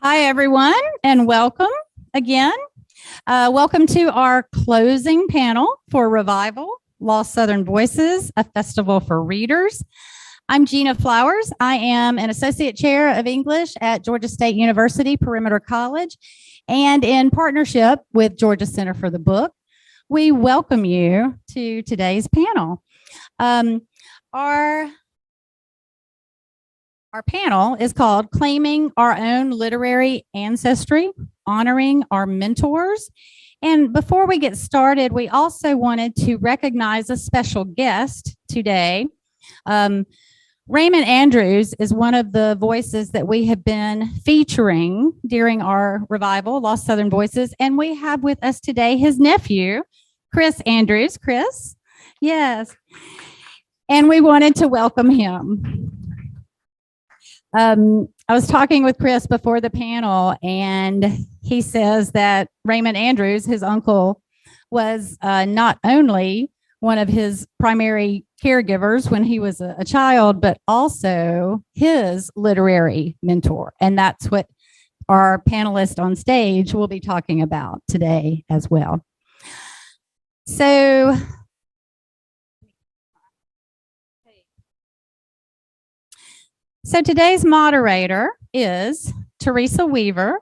Hi, everyone, and welcome again. Welcome to our closing panel for Revival, Lost Southern Voices, a festival for readers. I'm Gina Flowers. I am an associate chair of English at Georgia State University, Perimeter College, and in partnership with Georgia Center for the Book, we welcome you to today's panel. Our panel is called Claiming Our Own Literary Ancestry, Honoring Our Mentors. And before we get started, we also wanted to recognize a special guest today. Raymond Andrews is one of the voices that we have been featuring during our revival, Lost Southern Voices. And we have with us today his nephew, Chris Andrews. Chris, yes. And we wanted to welcome him. I was talking with Chris before the panel, and he says that Raymond Andrews, his uncle, was not only one of his primary caregivers when he was a child, but also his literary mentor. And that's what our panelist on stage will be talking about today as well. So today's moderator is Teresa Weaver,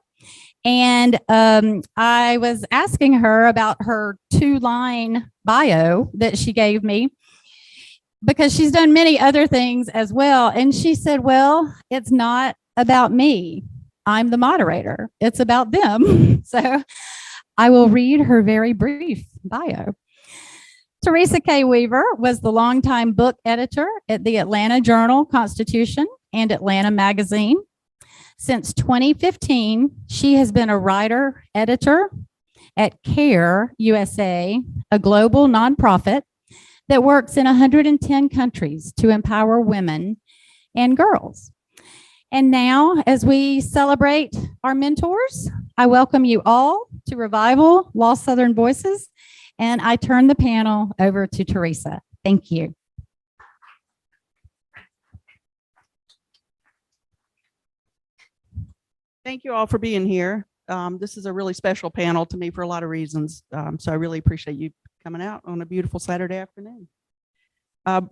and I was asking her about her 2-line bio that she gave me because she's done many other things as well. And she said, well, it's not about me. I'm the moderator. It's about them. So I will read her very brief bio. Teresa K. Weaver was the longtime book editor at the Atlanta Journal-Constitution and Atlanta Magazine. Since 2015, she has been a writer-editor at CARE USA, a global nonprofit that works in 110 countries to empower women and girls. And now, as we celebrate our mentors, I welcome you all to Revival, Lost Southern Voices, and I turn the panel over to Teresa. Thank you. Thank you all for being here. This is a really special panel to me for a lot of reasons. So I really appreciate you coming out on a beautiful Saturday afternoon.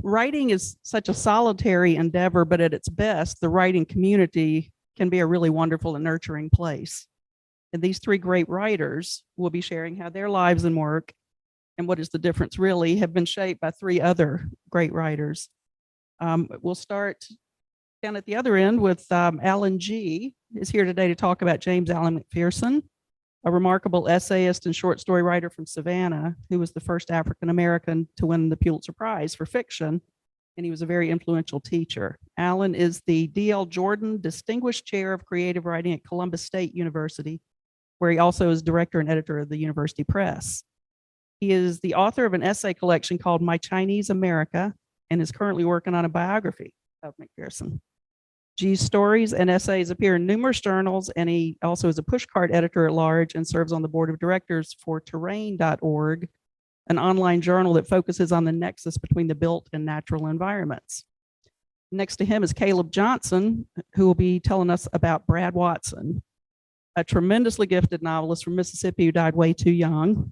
Writing is such a solitary endeavor, but at its best, the writing community can be a really wonderful and nurturing place. And these three great writers will be sharing how their lives and work, and what is the difference really, have been shaped by three other great writers. We'll start down at the other end with Alan G. is here today to talk about James Allen McPherson, a remarkable essayist and short story writer from Savannah, who was the first African-American to win the Pulitzer Prize for fiction, and he was a very influential teacher. Alan is the D.L. Jordan Distinguished Chair of Creative Writing at Columbus State University, where he also is director and editor of the University Press. He is the author of an essay collection called My Chinese America, and is currently working on a biography of McPherson. G's stories and essays appear in numerous journals, and he also is a pushcart editor at large and serves on the board of directors for terrain.org, an online journal that focuses on the nexus between the built and natural environments. Next to him is Caleb Johnson, who will be telling us about Brad Watson, a tremendously gifted novelist from Mississippi who died way too young.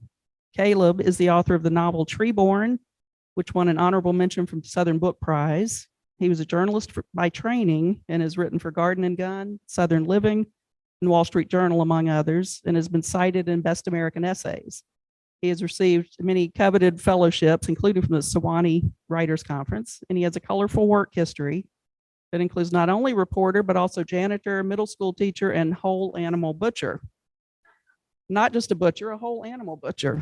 Caleb is the author of the novel Treeborn, which won an honorable mention from the Southern Book Prize. He was a journalist by training and has written for Garden and Gun, Southern Living, and Wall Street Journal, among others, and has been cited in Best American Essays. He has received many coveted fellowships, including from the Sewanee Writers Conference, and he has a colorful work history that includes not only reporter, but also janitor, middle school teacher, and whole animal butcher. Not just a butcher, a whole animal butcher.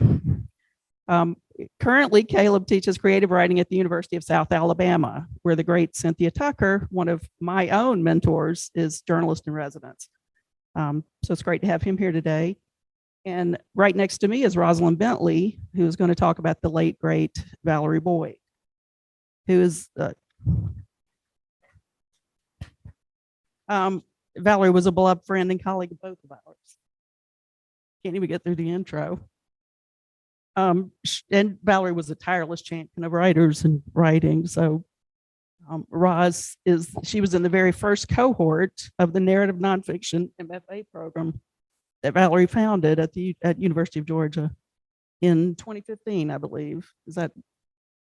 Currently, Caleb teaches creative writing at the University of South Alabama, where the great Cynthia Tucker, one of my own mentors, is journalist in residence. So it's great to have him here today. And right next to me is Rosalind Bentley, who is going to talk about the late, great Valerie Boyd, who is, Valerie was a beloved friend and colleague of both of ours. Can't even get through the intro. And Valerie was a tireless champion of writers and writing. So She was in the very first cohort of the narrative nonfiction MFA program that Valerie founded at University of Georgia in 2015, I believe. Is that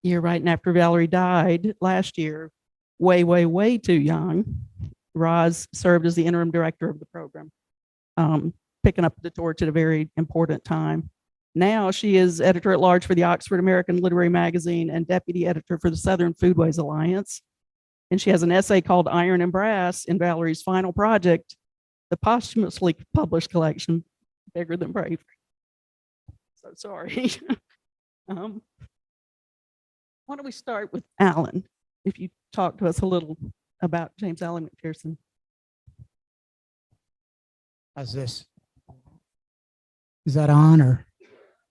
year right? And after Valerie died last year, way too young, Roz served as the interim director of the program, picking up the torch at a very important time. Now she is editor at large for the Oxford American Literary Magazine and deputy editor for the Southern Foodways Alliance. And she has an essay called Iron and Brass in Valerie's final project, the posthumously published collection, Bigger Than Bravery. So sorry. Why don't we start with Alan, if you talk to us a little about James Allen McPherson. How's this? Is that on or?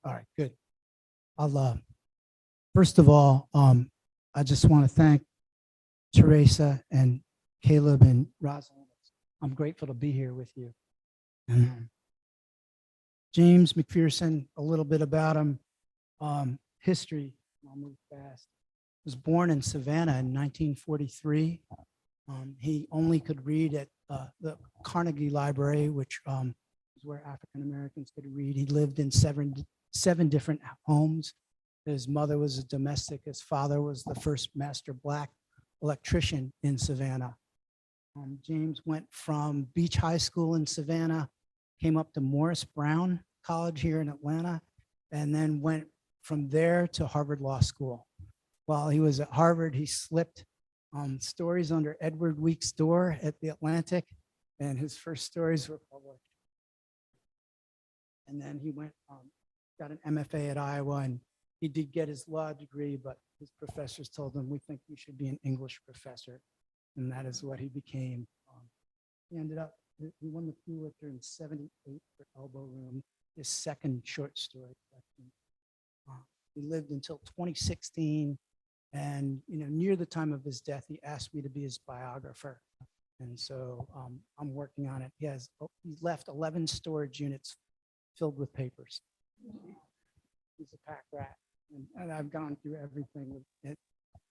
All right, good. I'll, first of all, I just want to thank Teresa and Caleb and Rosalind. I'm grateful to be here with you. And James McPherson, a little bit about him. History, I'll move fast. Was born in Savannah in 1943. He only could read at the Carnegie Library, which is where African Americans could read. He lived in seven different homes. His mother was a domestic. His father was the first master black electrician in Savannah. James went from Beach High School in Savannah, came up to Morris Brown College here in Atlanta, and then went from there to Harvard Law School. While he was at Harvard, he slipped stories under Edward Weeks' door at the Atlantic, and his first stories were published. And then he went, got an MFA at Iowa, and he did get his law degree, but his professors told him, we think you should be an English professor. And that is what he became. He ended up, he won the Pulitzer in '78 for Elbow Room, his second short story collection. He lived until 2016. And near the time of his death, he asked me to be his biographer. And so I'm working on it. He's left 11 storage units filled with papers. He's a pack rat. And I've gone through everything with it.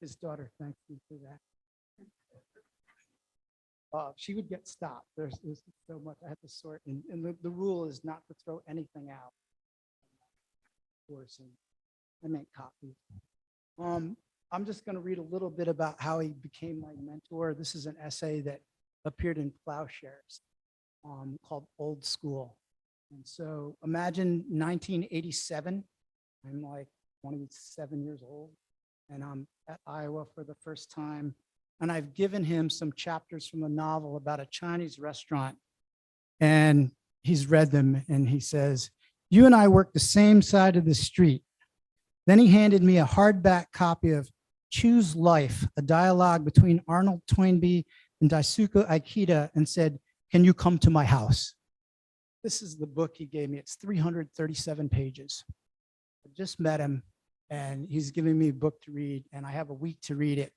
His daughter thanks me for that. She would get stopped. There's so much I had to sort. And the rule is not to throw anything out. Of course, and I make copies. I'm just going to read a little bit about how he became my mentor. This is an essay that appeared in Plowshares called Old School. And so imagine 1987. I'm like 27 years old, and I'm at Iowa for the first time. And I've given him some chapters from a novel about a Chinese restaurant. And he's read them, and he says, you and I work the same side of the street. Then he handed me a hardback copy of Choose Life, a dialogue between Arnold Toynbee and Daisuke Ikeda, and said, can you come to my house? This is the book he gave me. It's 337 pages. I just met him, and he's giving me a book to read, and I have a week to read it.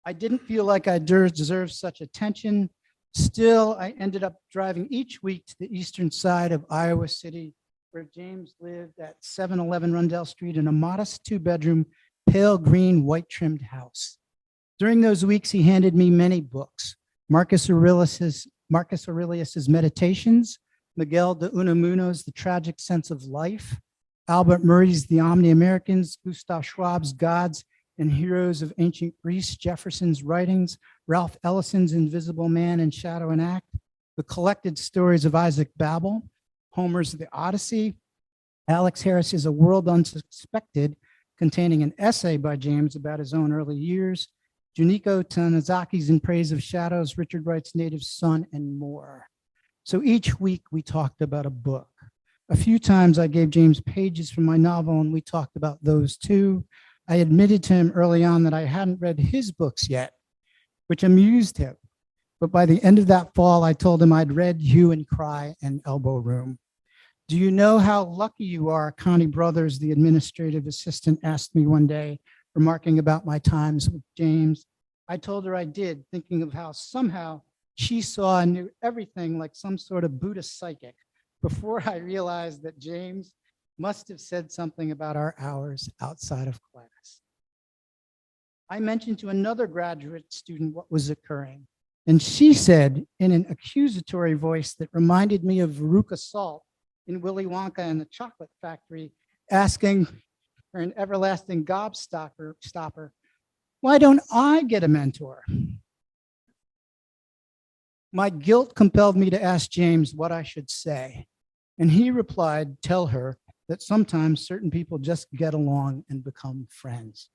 I didn't feel like I deserved such attention. Still, I ended up driving each week to the eastern side of Iowa City, where James lived at 711 Rundell Street in a modest 2-bedroom, pale green, white-trimmed house. During those weeks, he handed me many books: Marcus Aurelius's Meditations, Miguel de Unamuno's The Tragic Sense of Life, Albert Murray's The Omni-Americans, Gustav Schwab's Gods and Heroes of Ancient Greece, Jefferson's writings, Ralph Ellison's Invisible Man in Shadow and Act, the collected stories of Isaac Babel, Homer's The Odyssey, Alex Harris's A World Unsuspected, containing an essay by James about his own early years, Juniko Tanazaki's In Praise of Shadows, Richard Wright's Native Son, and more. So each week we talked about a book. A few times I gave James pages from my novel, and we talked about those too. I admitted to him early on that I hadn't read his books yet, which amused him. But by the end of that fall, I told him I'd read Hue and Cry and Elbow Room. Do you know how lucky you are, Connie Brothers, the administrative assistant, asked me one day, remarking about my times with James. I told her I did, thinking of how somehow she saw and knew everything like some sort of Buddhist psychic, before I realized that James must have said something about our hours outside of class. I mentioned to another graduate student what was occurring. And she said in an accusatory voice that reminded me of Veruca Salt in Willy Wonka and the Chocolate Factory, asking for an everlasting stopper, why don't I get a mentor? My guilt compelled me to ask James what I should say. And he replied, tell her that sometimes certain people just get along and become friends.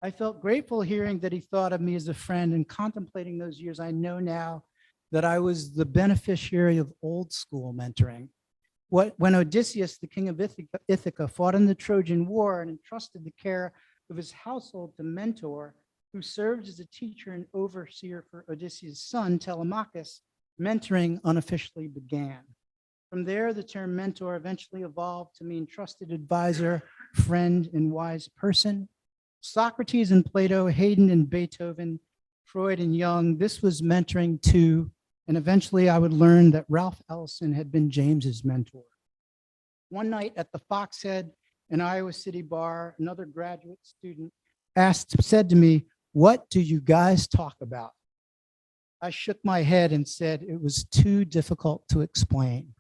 I felt grateful hearing that he thought of me as a friend, and contemplating those years, I know now that I was the beneficiary of old school mentoring. When Odysseus, the king of Ithaca, fought in the Trojan War and entrusted the care of his household to Mentor, who served as a teacher and overseer for Odysseus' son, Telemachus, mentoring unofficially began. From there, the term mentor eventually evolved to mean trusted advisor, friend, and wise person. Socrates and Plato, Haydn and Beethoven, Freud and Jung, this was mentoring too. And eventually I would learn that Ralph Ellison had been James's mentor. One night at the Foxhead and Iowa City bar, another graduate student said to me, what do you guys talk about? I shook my head and said it was too difficult to explain.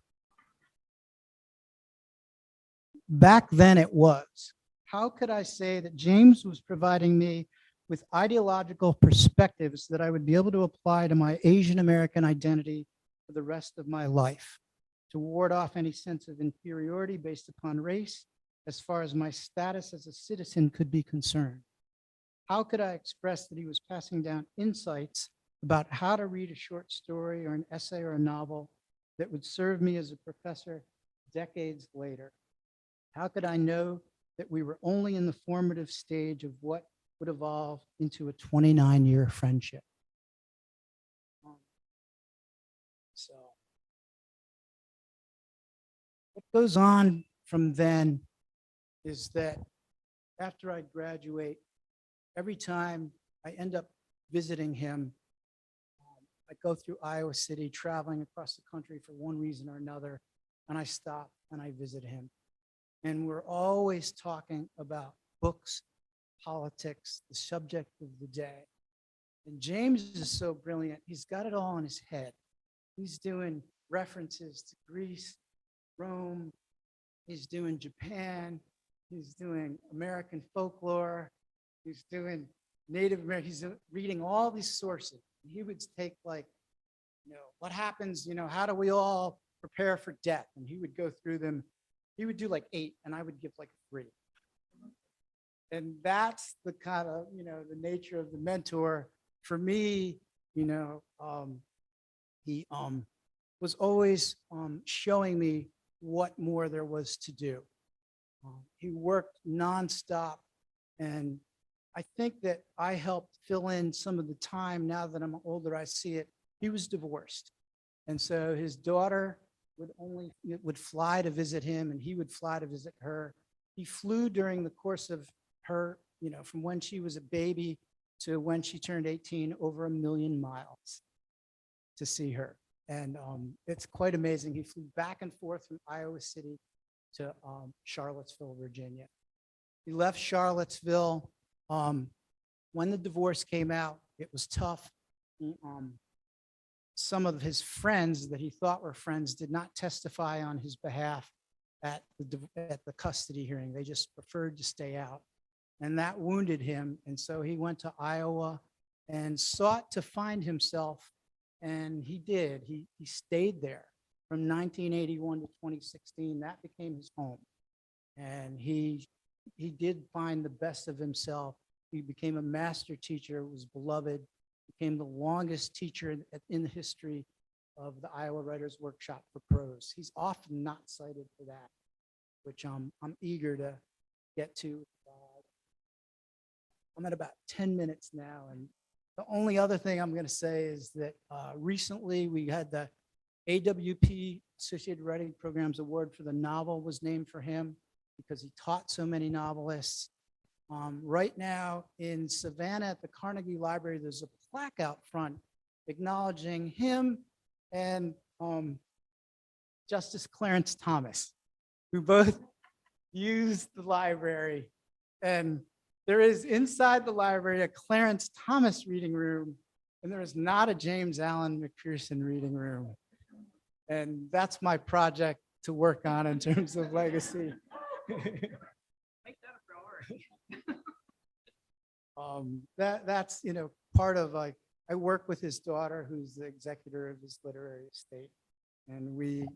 Back then it was. How could I say that James was providing me with ideological perspectives that I would be able to apply to my Asian American identity for the rest of my life, to ward off any sense of inferiority based upon race, as far as my status as a citizen could be concerned? How could I express that he was passing down insights about how to read a short story or an essay or a novel that would serve me as a professor decades later? How could I know that we were only in the formative stage of what would evolve into a 29-year friendship? So what goes on from then is that after I graduate, every time I end up visiting him, I go through Iowa City, traveling across the country for one reason or another, and I stop and I visit him. And we're always talking about books, politics, the subject of the day. And James is so brilliant. He's got it all in his head. He's doing references to Greece, Rome. He's doing Japan. He's doing American folklore. He's doing Native American. He's reading all these sources. He would take like, what happens, how do we all prepare for death? And he would go through them. He would do like 8, and I would give like 3. And that's the kind of, the nature of the mentor. For me, he was always showing me what more there was to do. He worked nonstop, and I think that I helped fill in some of the time. Now that I'm older, I see it. He was divorced, and so his daughter would fly to visit him, and he would fly to visit her. He flew during the course of her, from when she was a baby to when she turned 18, over 1 million miles to see her. And it's quite amazing. He flew back and forth from Iowa City to Charlottesville, Virginia. He left Charlottesville. When the divorce came out, it was tough. Some of his friends that he thought were friends did not testify on his behalf at the custody hearing. They just preferred to stay out. And that wounded him. And so he went to Iowa and sought to find himself. And he did. He stayed there from 1981 to 2016. That became his home. And he did find the best of himself. He became a master teacher, was beloved, became the longest teacher in the history of the Iowa Writers Workshop for Prose. He's often not cited for that, which I'm eager to get to. I'm at about 10 minutes now, and the only other thing I'm going to say is that recently we had the AWP, Associated Writing Programs Award for the novel was named for him because he taught so many novelists. Right now in Savannah at the Carnegie Library, there's a plaque out front acknowledging him and Justice Clarence Thomas, who both used the library. And There is inside the library a Clarence Thomas reading room, and there is not a James Allen McPherson reading room. And that's my project to work on in terms of legacy. That's part of, like, I work with his daughter, who's the executor of his literary estate, and we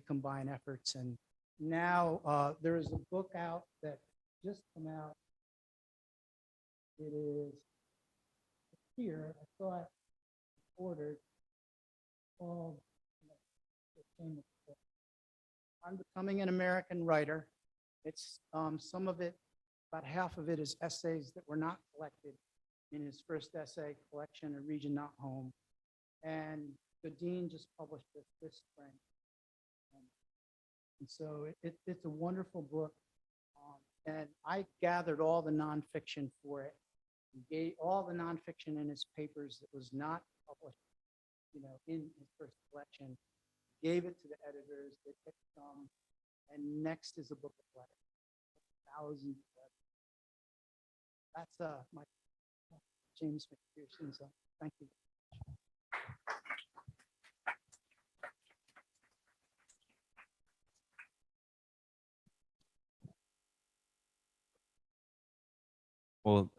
combine efforts. And now there is a book out that just came out. It is here. I saw it ordered. Called I'm Becoming an American Writer. It's some of it, about half of it is essays that were not collected in his first essay collection, A Region Not Home. And the dean just published it this spring. And so it's a wonderful book. And I gathered all the nonfiction for it. He gave all the nonfiction in his papers that was not published, in his first collection, gave it to the editors. They picked some, and next is a book of letters, thousands of letters. That's my James McPherson. So thank you. Well,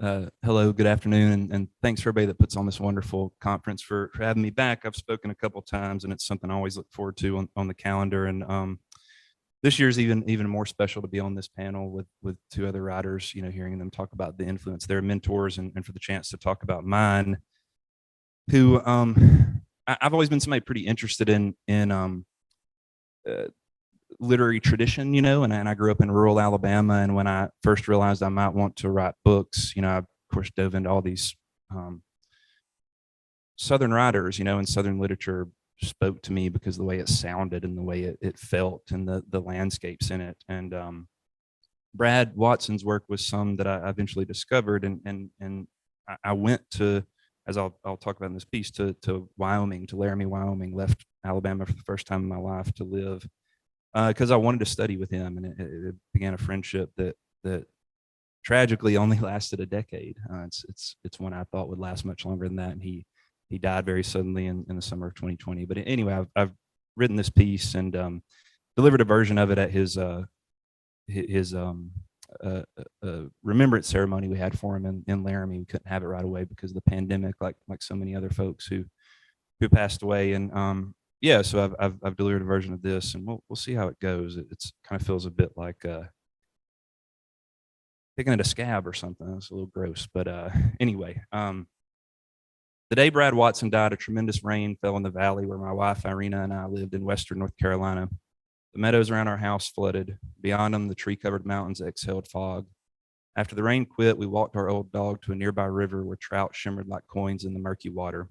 hello, good afternoon, and thanks for everybody that puts on this wonderful conference for having me back. I've spoken a couple of times, and it's something I always look forward to on the calendar. And this year's even more special to be on this panel with two other writers. Hearing them talk about the influence of their mentors, and for the chance to talk about mine, who I've always been somebody pretty interested in literary tradition, and I grew up in rural Alabama. And when I first realized I might want to write books, I of course dove into all these Southern writers, and Southern literature spoke to me because of the way it sounded and the way it felt and the landscapes in it. And Brad Watson's work was some that I eventually discovered, and I went to, as I'll talk about in this piece, to Wyoming, to Laramie, Wyoming, left Alabama for the first time in my life to live, because I wanted to study with him, and it began a friendship that tragically only lasted a decade. It's one I thought would last much longer than that, and he died very suddenly in the summer of 2020. But anyway, I've written this piece and delivered a version of it at his remembrance ceremony we had for him in Laramie. We couldn't have it right away because of the pandemic, like so many other folks who passed away. And yeah, so I've delivered a version of this, and we'll see how it goes. It's kind of feels a bit like picking at a scab or something. It's a little gross, but anyway. The day Brad Watson died, a tremendous rain fell in the valley where my wife Irina and I lived in western North Carolina. The meadows around our house flooded. Beyond them, the tree-covered mountains exhaled fog. After the rain quit, we walked our old dog to a nearby river where trout shimmered like coins in the murky water.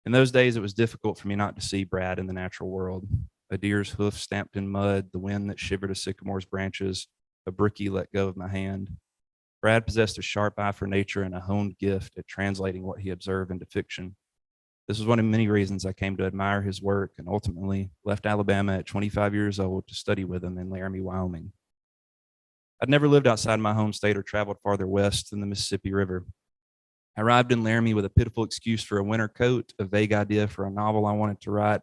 In those days, it was difficult for me not to see Brad in the natural world. A deer's hoof stamped in mud, the wind that shivered a sycamore's branches, a brookie let go of my hand. Brad possessed a sharp eye for nature and a honed gift at translating what he observed into fiction. This was one of many reasons I came to admire his work and ultimately left Alabama at 25 years old to study with him in Laramie, Wyoming. I'd never lived outside my home state or traveled farther west than the Mississippi River. I arrived in Laramie with a pitiful excuse for a winter coat, a vague idea for a novel I wanted to write,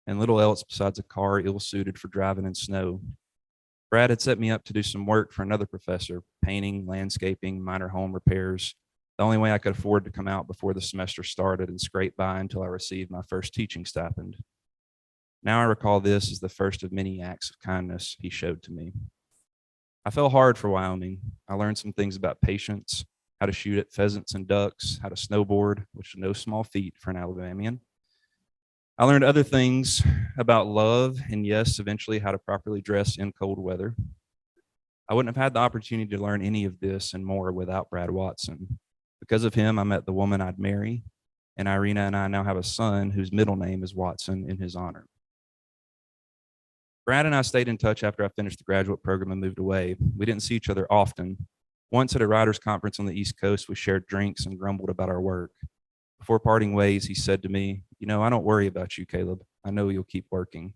and little else besides a car ill-suited for driving in snow. Brad had set me up to do some work for another professor, painting, landscaping, minor home repairs. The only way I could afford to come out before the semester started and scrape by until I received my first teaching stipend. Now I recall this as the first of many acts of kindness he showed to me. I fell hard for Wyoming. I learned some things about patience, how to shoot at pheasants and ducks, how to snowboard, which is no small feat for an Alabamian. I learned other things about love and, yes, eventually how to properly dress in cold weather. I wouldn't have had the opportunity to learn any of this and more without Brad Watson. Because of him, I met the woman I'd marry, and Irina and I now have a son whose middle name is Watson in his honor. Brad and I stayed in touch after I finished the graduate program and moved away. We didn't see each other often. Once at a writers' conference on the East Coast, we shared drinks and grumbled about our work. Before parting ways, he said to me, I don't worry about you, Caleb. I know you'll keep working.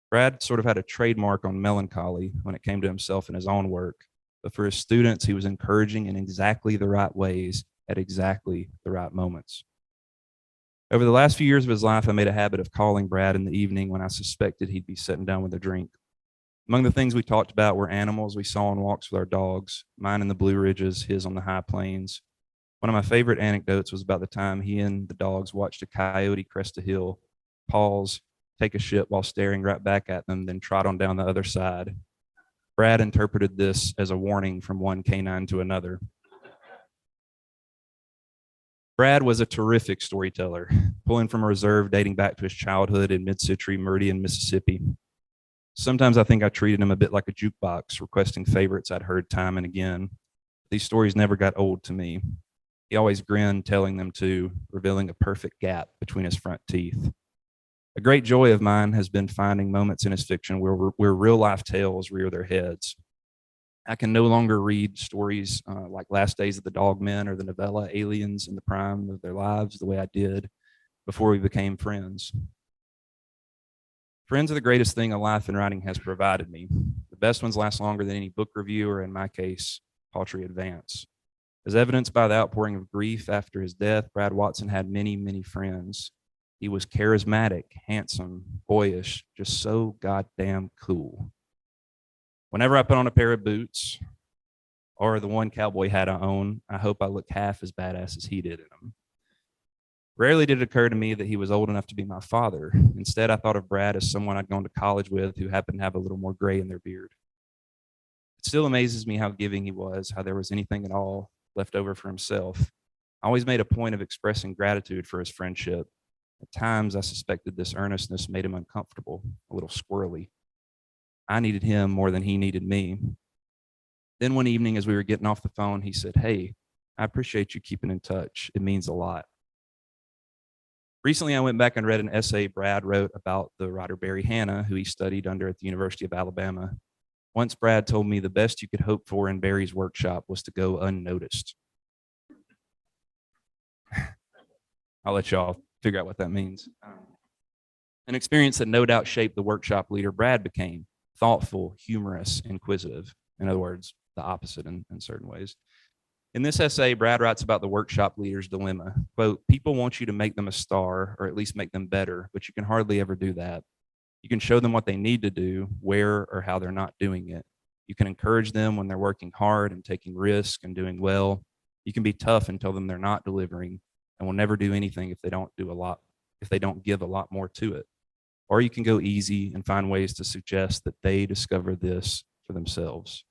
Brad sort of had a trademark on melancholy when it came to himself and his own work. but for his students, he was encouraging in exactly the right ways at exactly the right moments. Over the last few years of his life, I made a habit of calling Brad in the evening when I suspected he'd be sitting down with a drink. Among the things we talked about were animals we saw on walks with our dogs, mine in the Blue Ridges, his on the high plains. One of my favorite anecdotes was about the time he and the dogs watched a coyote crest a hill, pause, take a shit while staring right back at them, then trot on down the other side. Brad interpreted this as a warning from one canine to another. Brad was a terrific storyteller, pulling from a reserve dating back to his childhood in mid-century Meridian, Mississippi. Sometimes I think I treated him a bit like a jukebox, requesting favorites I'd heard time and again. These stories never got old to me. He always grinned, telling them to, revealing a perfect gap between his front teeth. A great joy of mine has been finding moments in his fiction where real-life tales rear their heads. I can no longer read stories like Last Days of the Dogmen or the novella Aliens in the prime of their lives the way I did before we became friends. Friends are the greatest thing a life in writing has provided me. The best ones last longer than any book review or, in my case, paltry advance. As evidenced by the outpouring of grief after his death, Brad Watson had many, many friends. He was charismatic, handsome, boyish, just so goddamn cool. Whenever I put on a pair of boots or the one cowboy hat I own, I hope I look half as badass as he did in them. Rarely did it occur to me that he was old enough to be my father. Instead, I thought of Brad as someone I'd gone to college with who happened to have a little more gray in their beard. It still amazes me how giving he was, how there was anything at all left over for himself. I always made a point of expressing gratitude for his friendship. At times, I suspected this earnestness made him uncomfortable, a little squirrely. I needed him more than he needed me. Then one evening, as we were getting off the phone, he said, "Hey, I appreciate you keeping in touch. It means a lot." Recently, I went back and read an essay Brad wrote about the writer Barry Hannah, who he studied under at the University of Alabama. Once Brad told me the best you could hope for in Barry's workshop was to go unnoticed. I'll let y'all figure out what that means. An experience that no doubt shaped the workshop leader Brad became: thoughtful, humorous, inquisitive. In other words, the opposite in certain ways. In this essay, Brad writes about the workshop leader's dilemma. Quote, "People want you to make them a star, or at least make them better, but you can hardly ever do that. You can show them what they need to do, where or how they're not doing it. You can encourage them when they're working hard and taking risks and doing well. You can be tough and tell them they're not delivering and will never do anything if they don't give a lot more to it. Or you can go easy and find ways to suggest that they discover this for themselves."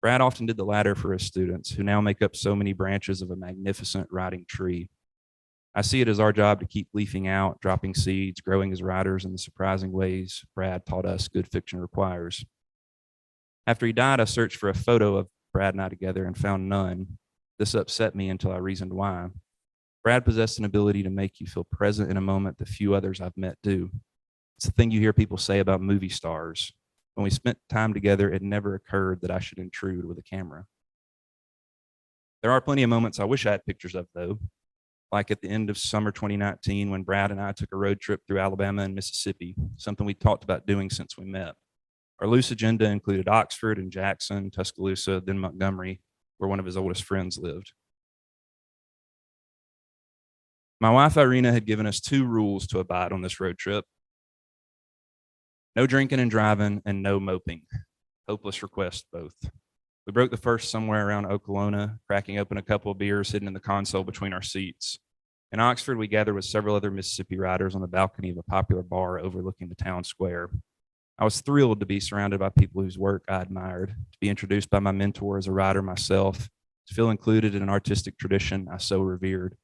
Brad often did the latter for his students, who now make up so many branches of a magnificent writing tree. I see it as our job to keep leafing out, dropping seeds, growing as writers in the surprising ways Brad taught us good fiction requires. After he died, I searched for a photo of Brad and I together and found none. This upset me until I reasoned why. Brad possessed an ability to make you feel present in a moment that few others I've met do. It's the thing you hear people say about movie stars. When we spent time together, it never occurred that I should intrude with a camera. There are plenty of moments I wish I had pictures of, though, like at the end of summer 2019 when Brad and I took a road trip through Alabama and Mississippi, something we talked about doing since we met. Our loose agenda included Oxford and Jackson, Tuscaloosa, then Montgomery, where one of his oldest friends lived. My wife, Irina, had given us 2 rules to abide on this road trip: no drinking and driving, and no moping. Hopeless requests, both. We broke the first somewhere around Okolona, cracking open a couple of beers hidden in the console between our seats. In Oxford, we gathered with several other Mississippi riders on the balcony of a popular bar overlooking the town square. I was thrilled to be surrounded by people whose work I admired, to be introduced by my mentor as a writer myself, to feel included in an artistic tradition I so revered.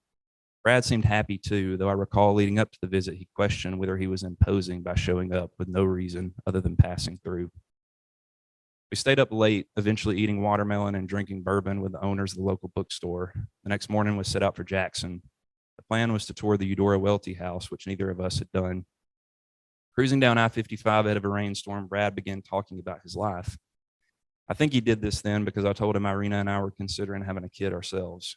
Brad seemed happy too, though I recall leading up to the visit, he questioned whether he was imposing by showing up with no reason other than passing through. We stayed up late, eventually eating watermelon and drinking bourbon with the owners of the local bookstore. The next morning we set out for Jackson. The plan was to tour the Eudora Welty house, which neither of us had done. Cruising down I-55 out of a rainstorm, Brad began talking about his life. I think he did this then because I told him Irina and I were considering having a kid ourselves.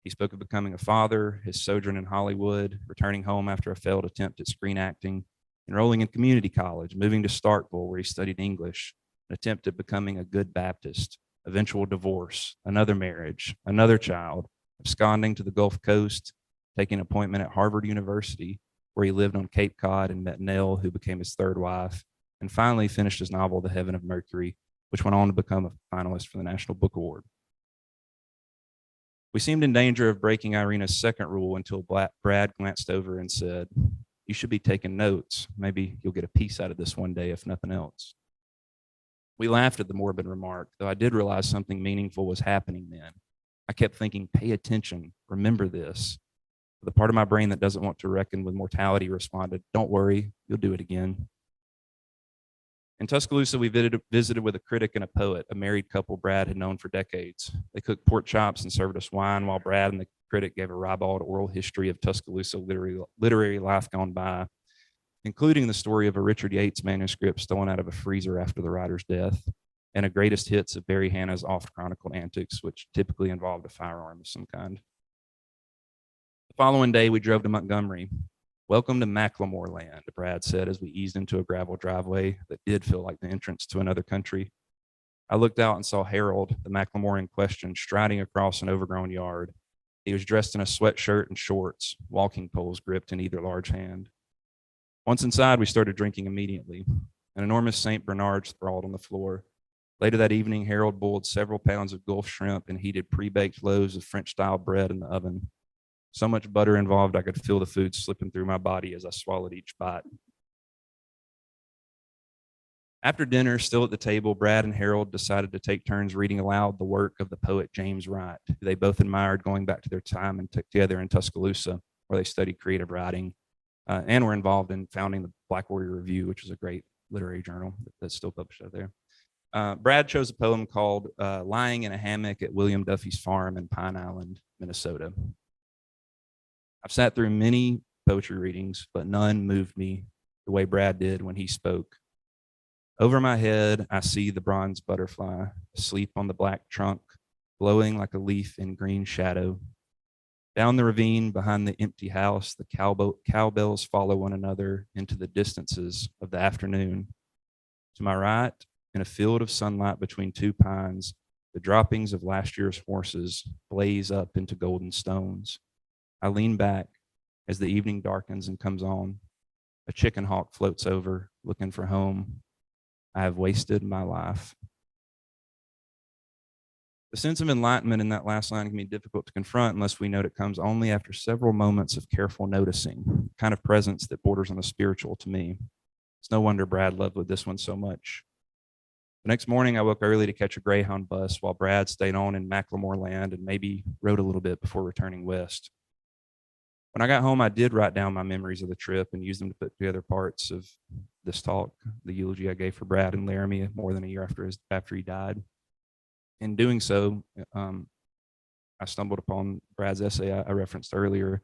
He spoke of becoming a father, his sojourn in Hollywood, returning home after a failed attempt at screen acting, enrolling in community college, moving to Starkville where he studied English, an attempt at becoming a good Baptist, eventual divorce, another marriage, another child, absconding to the Gulf Coast, taking an appointment at Harvard University, where he lived on Cape Cod and met Nell, who became his third wife, and finally finished his novel, The Heaven of Mercury, which went on to become a finalist for the National Book Award. We seemed in danger of breaking Irina's second rule until Brad glanced over and said, "You should be taking notes. Maybe you'll get a piece out of this one day, if nothing else." We laughed at the morbid remark, though I did realize something meaningful was happening then. I kept thinking, pay attention, remember this. The part of my brain that doesn't want to reckon with mortality responded, "Don't worry, you'll do it again." In Tuscaloosa, we visited with a critic and a poet, a married couple Brad had known for decades. They cooked pork chops and served us wine while Brad and the critic gave a ribald oral history of Tuscaloosa literary life gone by, including the story of a Richard Yates manuscript stolen out of a freezer after the writer's death, and a greatest hits of Barry Hannah's oft-chronicled antics, which typically involved a firearm of some kind. The following day, we drove to Montgomery. "Welcome to Macklemore land," Brad said as we eased into a gravel driveway that did feel like the entrance to another country. I looked out and saw Harold, the Macklemore in question, striding across an overgrown yard. He was dressed in a sweatshirt and shorts, walking poles gripped in either large hand. Once inside, we started drinking immediately. An enormous St. Bernard sprawled on the floor. Later that evening, Harold boiled several pounds of Gulf shrimp and heated pre-baked loaves of French-style bread in the oven. So much butter involved, I could feel the food slipping through my body as I swallowed each bite. After dinner, still at the table, Brad and Harold decided to take turns reading aloud the work of the poet James Wright, who they both admired going back to their time together in Tuscaloosa, where they studied creative writing and were involved in founding the Black Warrior Review, which is a great literary journal that's still published out there. Brad chose a poem called "Lying in a Hammock at William Duffy's Farm in Pine Island, Minnesota." I've sat through many poetry readings, but none moved me the way Brad did when he spoke. "Over my head, I see the bronze butterfly asleep on the black trunk, glowing like a leaf in green shadow. Down the ravine behind the empty house, the cowbells follow one another into the distances of the afternoon. To my right, in a field of sunlight between two pines, the droppings of last year's horses blaze up into golden stones. I lean back as the evening darkens and comes on. A chicken hawk floats over, looking for home. I have wasted my life." The sense of enlightenment in that last line can be difficult to confront unless we note it comes only after several moments of careful noticing, kind of presence that borders on the spiritual to me. It's no wonder Brad loved with this one so much. The next morning, I woke early to catch a Greyhound bus while Brad stayed on in Macklemore land and maybe rode a little bit before returning west. When I got home, I did write down my memories of the trip and use them to put together parts of this talk, the eulogy I gave for Brad and Laramie more than a year after he died. In doing so, I stumbled upon Brad's essay I referenced earlier,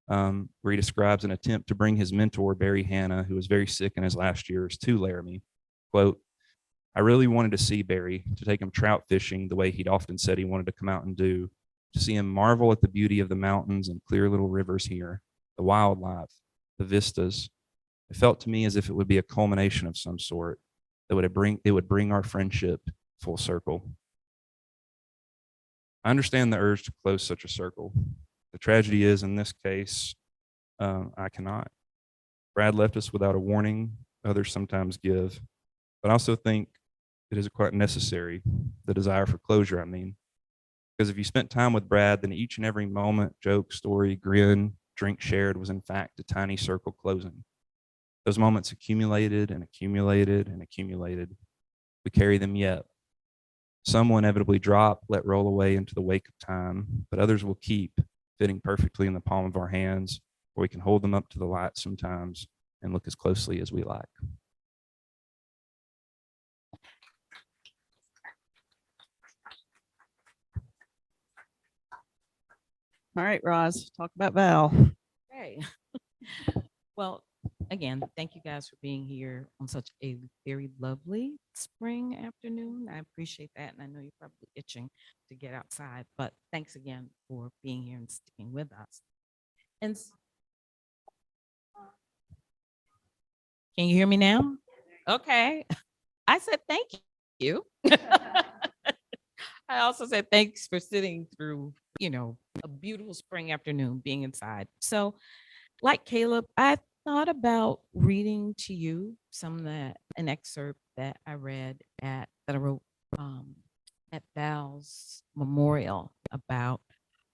where he describes an attempt to bring his mentor, Barry Hannah, who was very sick in his last years, to Laramie. Quote, "I really wanted to see Barry, to take him trout fishing the way he'd often said he wanted to come out and do, to see him marvel at the beauty of the mountains and clear little rivers here, the wildlife, the vistas. It felt to me as if it would be a culmination of some sort, that it would bring our friendship full circle." I understand the urge to close such a circle. The tragedy is, in this case, I cannot. Brad left us without a warning. Others sometimes give. But I also think it is quite necessary, the desire for closure, I mean. Because if you spent time with Brad, then each and every moment, joke, story, grin, drink shared was in fact a tiny circle closing. Those moments accumulated and accumulated and accumulated. We carry them yet. Some will inevitably drop, let roll away into the wake of time, but others will keep, fitting perfectly in the palm of our hands, where we can hold them up to the light sometimes and look as closely as we like. All right, Roz, talk about Val. Okay. Well, again, thank you guys for being here on such a very lovely spring afternoon. I appreciate that. And I know you're probably itching to get outside, but thanks again for being here and sticking with us. And can you hear me now? Okay. I said thank you. you. I also said, thanks for sitting through, a beautiful spring afternoon being inside. So, like Caleb, I thought about reading to you an excerpt that I read that I wrote at Val's memorial about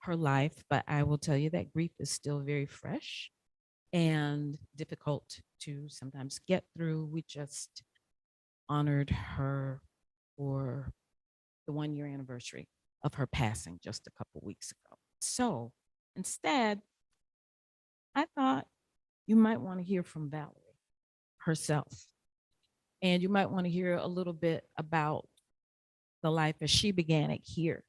her life. But I will tell you that grief is still very fresh and difficult to sometimes get through. We just honored her for the 1 year anniversary of her passing just a couple weeks ago. So instead, I thought you might want to hear from Valerie herself. And you might want to hear a little bit about the life as she began it here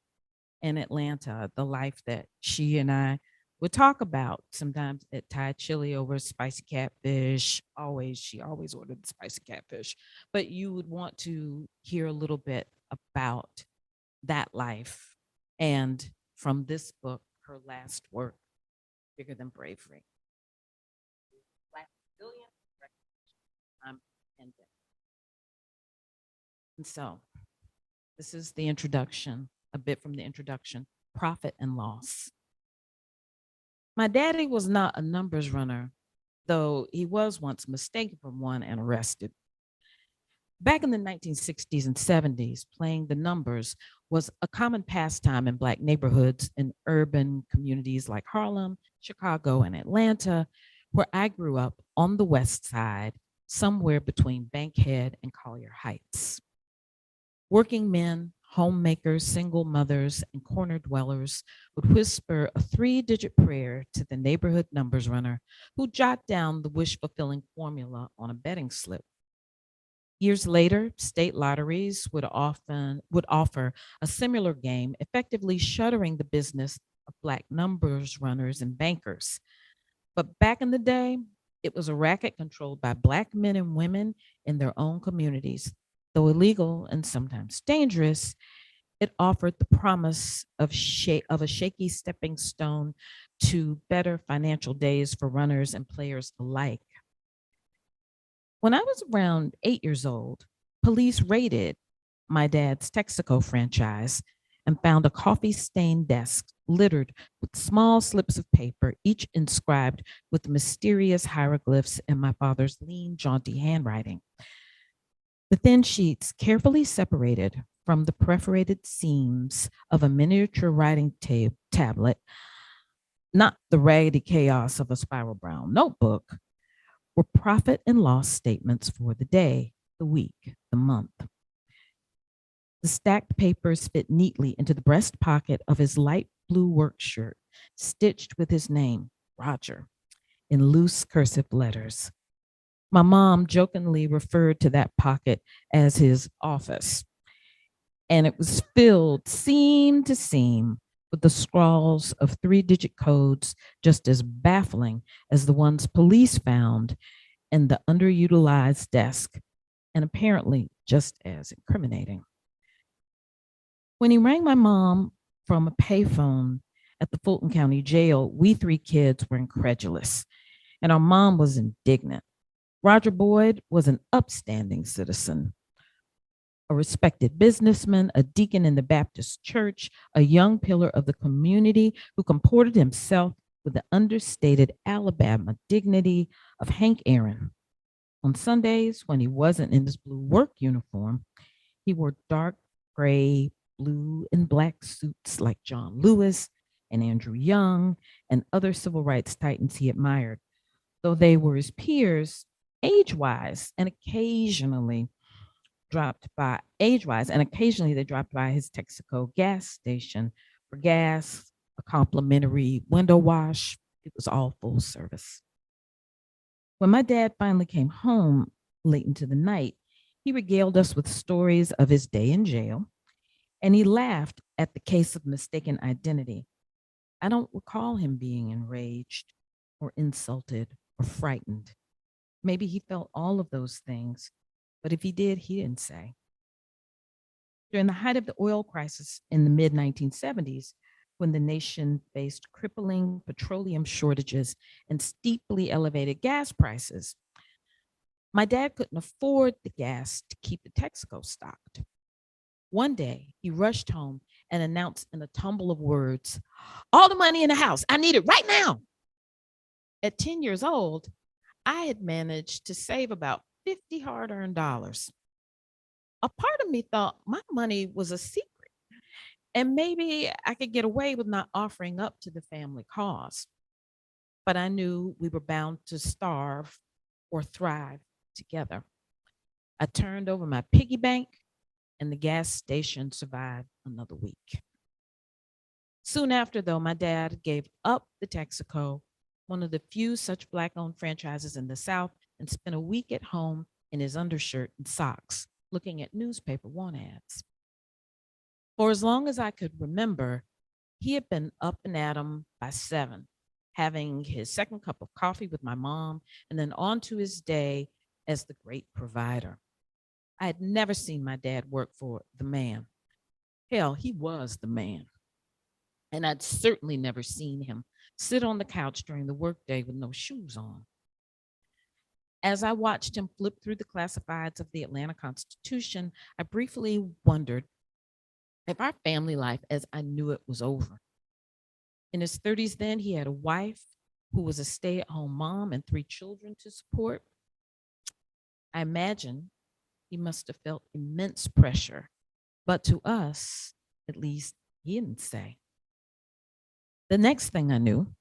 in Atlanta, the life that she and I would talk about. Sometimes at Thai chili over spicy catfish. She always ordered the spicy catfish. But you would want to hear a little bit about that life. And from this book, her last work, Bigger Than Bravery. And so this is the introduction, a bit from the introduction, Profit and Loss. My daddy was not a numbers runner, though he was once mistaken for one and arrested. Back in the 1960s and 70s, playing the numbers was a common pastime in Black neighborhoods in urban communities like Harlem, Chicago, and Atlanta, where I grew up on the West Side, somewhere between Bankhead and Collier Heights. Working men, homemakers, single mothers, and corner dwellers would whisper a 3-digit prayer to the neighborhood numbers runner who jot down the wish-fulfilling formula on a betting slip. Years later, state lotteries would offer a similar game, effectively shuttering the business of Black numbers runners and bankers. But back in the day, it was a racket controlled by Black men and women in their own communities. Though illegal and sometimes dangerous, it offered the promise of a shaky stepping stone to better financial days for runners and players alike. When I was around 8 years old, police raided my dad's Texaco franchise and found a coffee-stained desk littered with small slips of paper, each inscribed with mysterious hieroglyphs in my father's lean, jaunty handwriting. The thin sheets, carefully separated from the perforated seams of a miniature writing tablet, not the raggedy chaos of a spiral brown notebook, were profit and loss statements for the day, the week, the month. The stacked papers fit neatly into the breast pocket of his light blue work shirt, stitched with his name, Roger, in loose cursive letters. My mom jokingly referred to that pocket as his office, and it was filled seam to seam with the scrawls of 3-digit codes just as baffling as the ones police found in the underutilized desk, and apparently just as incriminating. When he rang my mom from a payphone at the Fulton County Jail, we 3 kids were incredulous, and our mom was indignant. Roger Boyd was an upstanding citizen, a respected businessman, a deacon in the Baptist church, a young pillar of the community who comported himself with the understated Alabama dignity of Hank Aaron. On Sundays, when he wasn't in his blue work uniform, he wore dark gray, blue, and black suits like John Lewis and Andrew Young and other civil rights titans he admired, though they were his peers age-wise, and occasionally they dropped by his Texaco gas station for gas, a complimentary window wash. It was all full service. When my dad finally came home late into the night, he regaled us with stories of his day in jail, and he laughed at the case of mistaken identity. I don't recall him being enraged or insulted or frightened. Maybe he felt all of those things, but if he did, he didn't say. During the height of the oil crisis in the mid-1970s, when the nation faced crippling petroleum shortages and steeply elevated gas prices, my dad couldn't afford the gas to keep the Texaco stocked. One day, he rushed home and announced in a tumble of words, "All the money in the house, I need it right now." At 10 years old, I had managed to save about 50 hard earned dollars. A part of me thought my money was a secret and maybe I could get away with not offering up to the family cause. But I knew we were bound to starve or thrive together. I turned over my piggy bank and the gas station survived another week. Soon after, though, my dad gave up the Texaco, one of the few such Black owned franchises in the South, and spent a week at home in his undershirt and socks looking at newspaper want ads. For as long as I could remember, he had been up and at 'em by 7, having his second cup of coffee with my mom, and then on to his day as the great provider. I had never seen my dad work for the man. Hell, he was the man. And I'd certainly never seen him sit on the couch during the workday with no shoes on. As I watched him flip through the classifieds of the Atlanta Constitution, I briefly wondered if our family life as I knew it was over. In his 30s, then, he had a wife who was a stay at home mom and 3 children to support. I imagine he must have felt immense pressure, but to us, at least, he didn't say. The next thing I knew,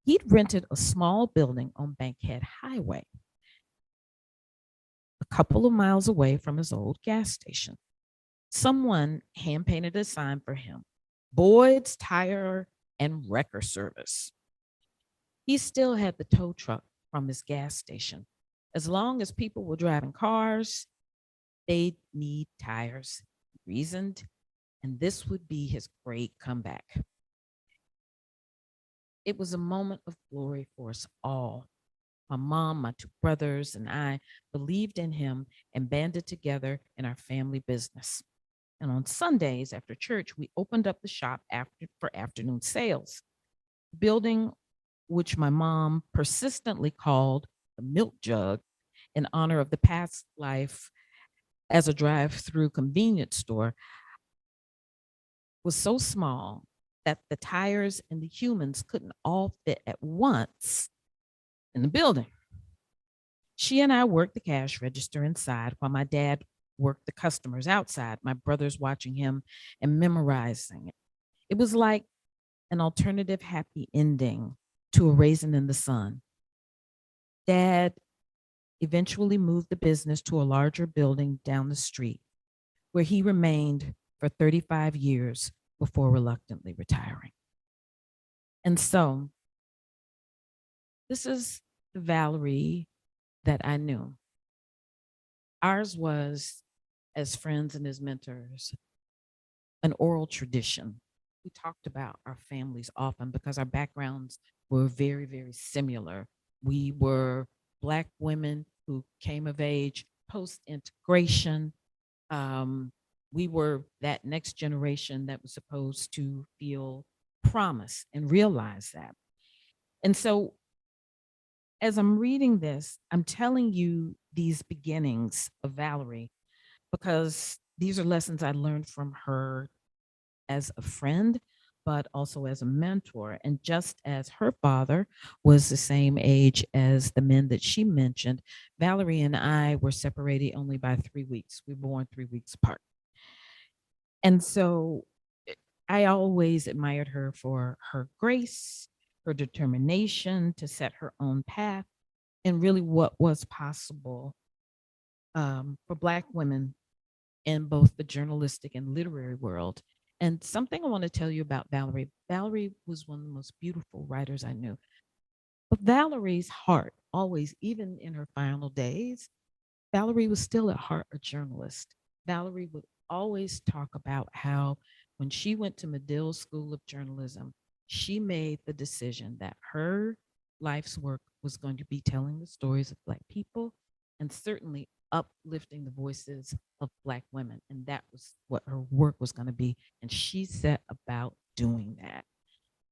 he'd rented a small building on Bankhead Highway, a couple of miles away from his old gas station. Someone hand painted a sign for him: Boyd's Tire and Wrecker Service. He still had the tow truck from his gas station. As long as people were driving cars, they'd need tires, he reasoned, and this would be his great comeback. It was a moment of glory for us all. My mom, my 2 brothers, and I believed in him and banded together in our family business. And on Sundays after church, we opened up the shop for afternoon sales. The building, which my mom persistently called the milk jug in honor of the past life as a drive-through convenience store, was so small that the tires and the humans couldn't all fit at once in the building. She and I worked the cash register inside while my dad worked the customers outside, my brothers watching him and memorizing it. It was like an alternative happy ending to A Raisin in the Sun. Dad eventually moved the business to a larger building down the street, where he remained for 35 years before reluctantly retiring. And so, this is the Valerie that I knew. Ours was, as friends and as mentors, an oral tradition. We talked about our families often because our backgrounds were very, very similar. We were Black women who came of age post-integration. We were that next generation that was supposed to feel promise and realize that. And so as I'm reading this, I'm telling you these beginnings of Valerie because these are lessons I learned from her as a friend, but also as a mentor. And just as her father was the same age as the men that she mentioned, Valerie and I were separated only by 3 weeks. We were born 3 weeks apart. And so I always admired her for her grace, her determination to set her own path, and really what was possible for Black women in both the journalistic and literary world. And something I want to tell you about Valerie. Valerie was one of the most beautiful writers I knew. But Valerie's heart, always, even in her final days, Valerie was still at heart a journalist. Valerie would always talk about how when she went to Medill School of Journalism, she made the decision that her life's work was going to be telling the stories of Black people and certainly uplifting the voices of Black women. And that was what her work was going to be. And she set about doing that.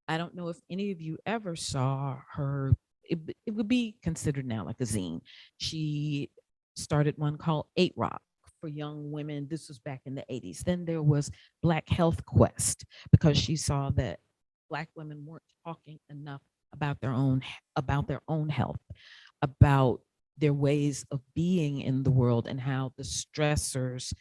I don't know if any of you ever saw her. It would be considered now like a zine. She started one called 8 Rock for young women. This was back in the 80s. Then there was Black Health Quest, because she saw that Black women weren't talking enough about their own health, about their ways of being in the world, and how the stressors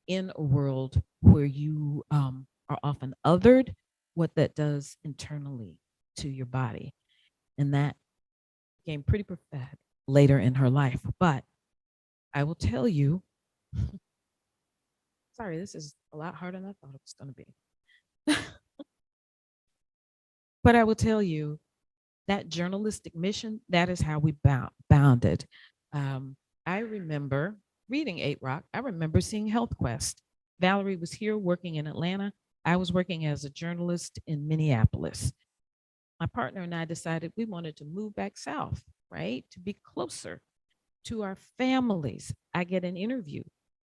in a world where you are often othered, what that does internally to your body. And that became pretty prophetic later in her life. But I will tell you, sorry, this is a lot harder than I thought it was going to be. But I will tell you that journalistic mission, that is how we bounded. I remember reading 8 Rock. I remember seeing Health Quest. Valerie was here working in Atlanta. I was working as a journalist in Minneapolis. My partner and I decided we wanted to move back south, right? To be closer to our families. I get an interview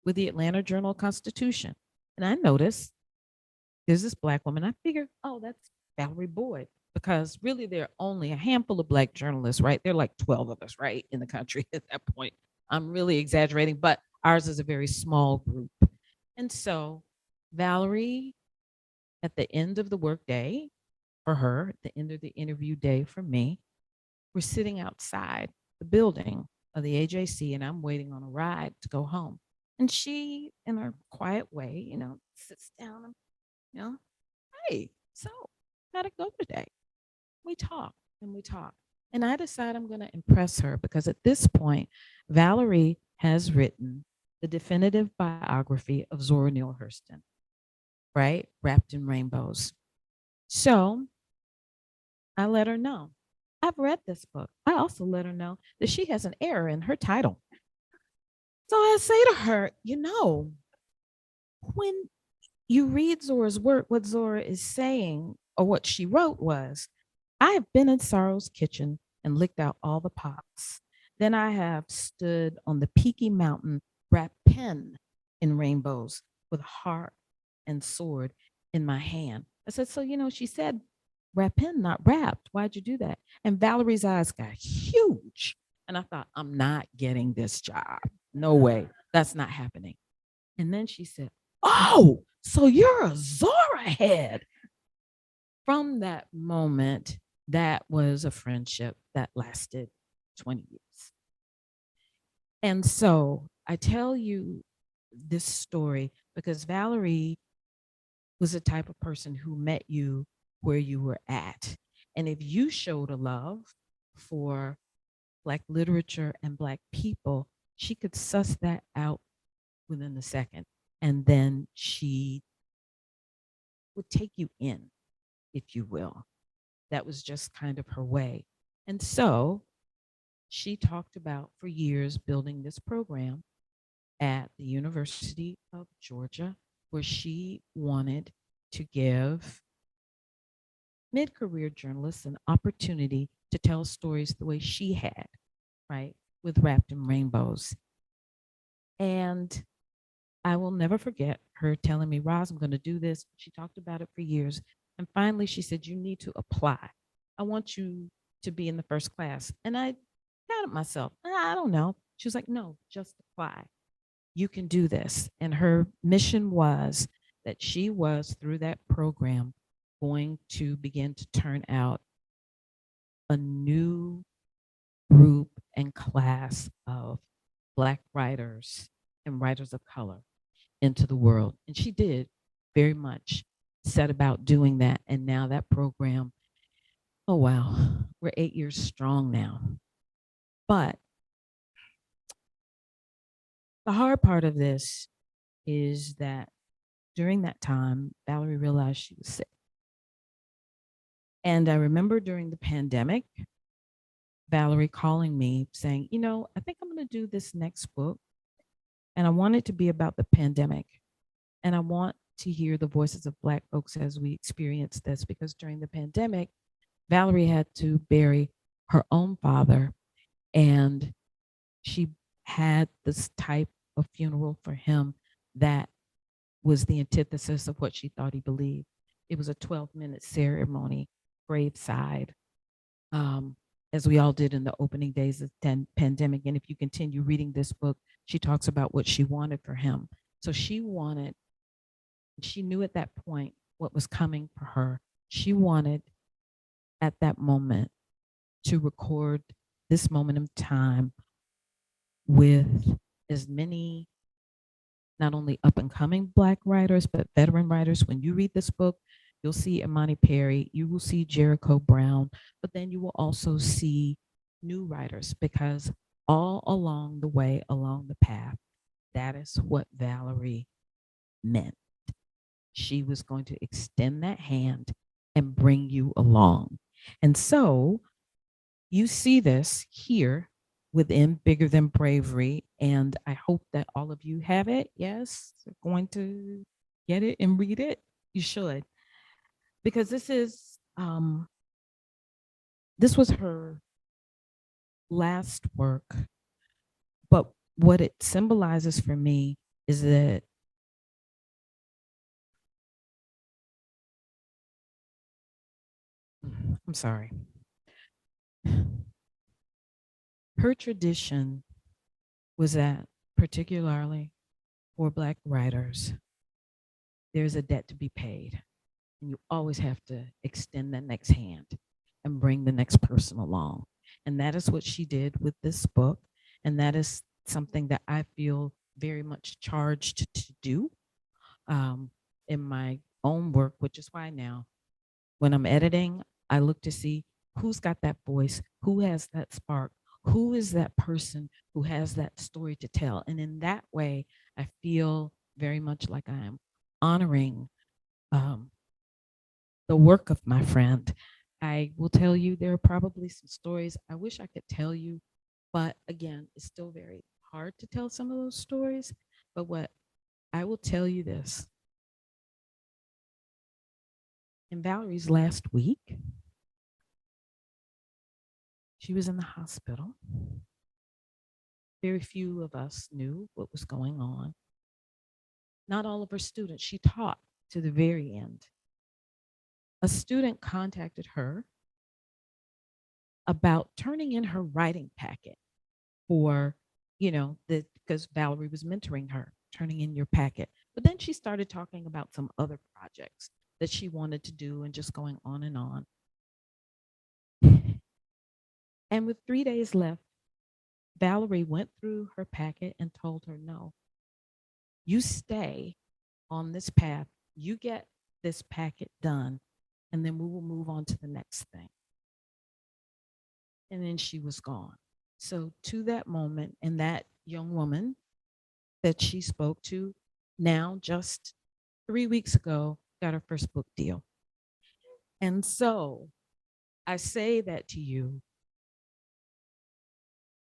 with the Atlanta Journal-Constitution, and I notice there's this Black woman. I figure, oh, that's Valerie Boyd, because really there are only a handful of Black journalists, right? There are like 12 of us, right, in the country at that point. I'm really exaggerating, but ours is a very small group. And so Valerie, at the end of the workday for her, at the end of the interview day for me, we're sitting outside the building of the AJC, and I'm waiting on a ride to go home. And she, in her quiet way, sits down and, hey, so how'd it go today? We talk and we talk. And I decide I'm going to impress her, because at this point, Valerie has written the definitive biography of Zora Neale Hurston, right? Wrapped in Rainbows. So I let her know. I've read this book. I also let her know that she has an error in her title. So I say to her, when you read Zora's work, what Zora is saying, or what she wrote, was, I have been in Sorrow's kitchen and licked out all the pots. Then I have stood on the peaky mountain, wrapped pen in rainbows, with heart and sword in my hand. I said, so, she said, wrap pen, not wrapped. Why'd you do that? And Valerie's eyes got huge. And I thought, I'm not getting this job. No way. That's not happening. And then she said, oh, so you're a Zora head. From that moment, that was a friendship that lasted 20 years. And so I tell you this story because Valerie was the type of person who met you where you were at. And if you showed a love for Black literature and Black people, she could suss that out within a second. And then she would take you in, if you will. That was just kind of her way. And so she talked about for years building this program at the University of Georgia, where she wanted to give mid-career journalists an opportunity to tell stories the way she had, right, with Wrapped in Rainbows. And I will never forget her telling me, Roz, I'm going to do this. She talked about it for years. And finally, she said, you need to apply. I want you to be in the first class. And I doubted myself. I don't know. She was like, no, just apply. You can do this. And her mission was that she was, through that program, going to begin to turn out a new group and class of Black writers and writers of color into the world. And she did very much set about doing that. And now that program, oh wow, we're 8 years strong now. But the hard part of this is that during that time, Valerie realized she was sick. And I remember during the pandemic, Valerie calling me saying, I think I'm going to do this next book. And I want it to be about the pandemic. And I want to hear the voices of Black folks as we experience this, because during the pandemic, Valerie had to bury her own father, and she had this type of funeral for him that was the antithesis of what she thought he believed. It was a 12-minute ceremony, graveside, as we all did in the opening days of the pandemic. And if you continue reading this book, she talks about what she wanted for him. So she knew at that point what was coming for her. She wanted at that moment to record this moment of time with as many not only up and coming Black writers, but veteran writers. When you read this book, you'll see Imani Perry, you will see Jericho Brown, but then you will also see new writers, because all along the way, along the path, that is what Valerie meant. She was going to extend that hand and bring you along. And so you see this here within Bigger Than Bravery. And I hope that all of you have it. Yes, going to get it and read it. You should, because this was her last work. But what it symbolizes for me is that I'm sorry. Her tradition was that, particularly for Black writers, there's a debt to be paid. And you always have to extend that next hand and bring the next person along. And that is what she did with this book. And that is something that I feel very much charged to do in my own work, which is why now, when I'm editing, I look to see who's got that voice, who has that spark, who is that person who has that story to tell. And in that way, I feel very much like I am honoring the work of my friend. I will tell you, there are probably some stories I wish I could tell you, but again, it's still very hard to tell some of those stories. But what I will tell you this, in Valerie's last week, she was in the hospital. Very few of us knew what was going on. Not all of her students. She taught to the very end. A student contacted her about turning in her writing packet for, because Valerie was mentoring her, turning in your packet. But then she started talking about some other projects that she wanted to do and just going on and on. And with 3 days left, Valerie went through her packet and told her, no, you stay on this path, you get this packet done, and then we will move on to the next thing. And then she was gone. So to that moment, and that young woman that she spoke to now just 3 weeks ago got her first book deal. And so I say that to you,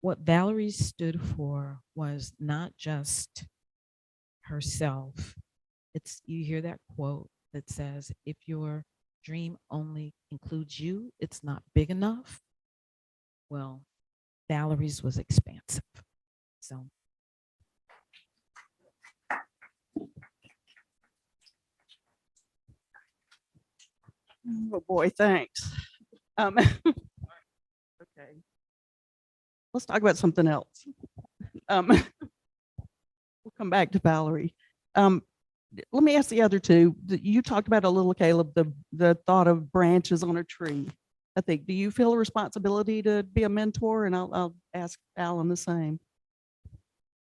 what Valerie stood for was not just herself. You hear that quote that says, if your dream only includes you, it's not big enough. Well, Valerie's was expansive. So. Oh boy, thanks. Okay. Let's talk about something else. We'll come back to Valerie. Let me ask the other two. You talked about a little, Caleb, the thought of branches on a tree. I think, do you feel a responsibility to be a mentor? And I'll ask Alan the same.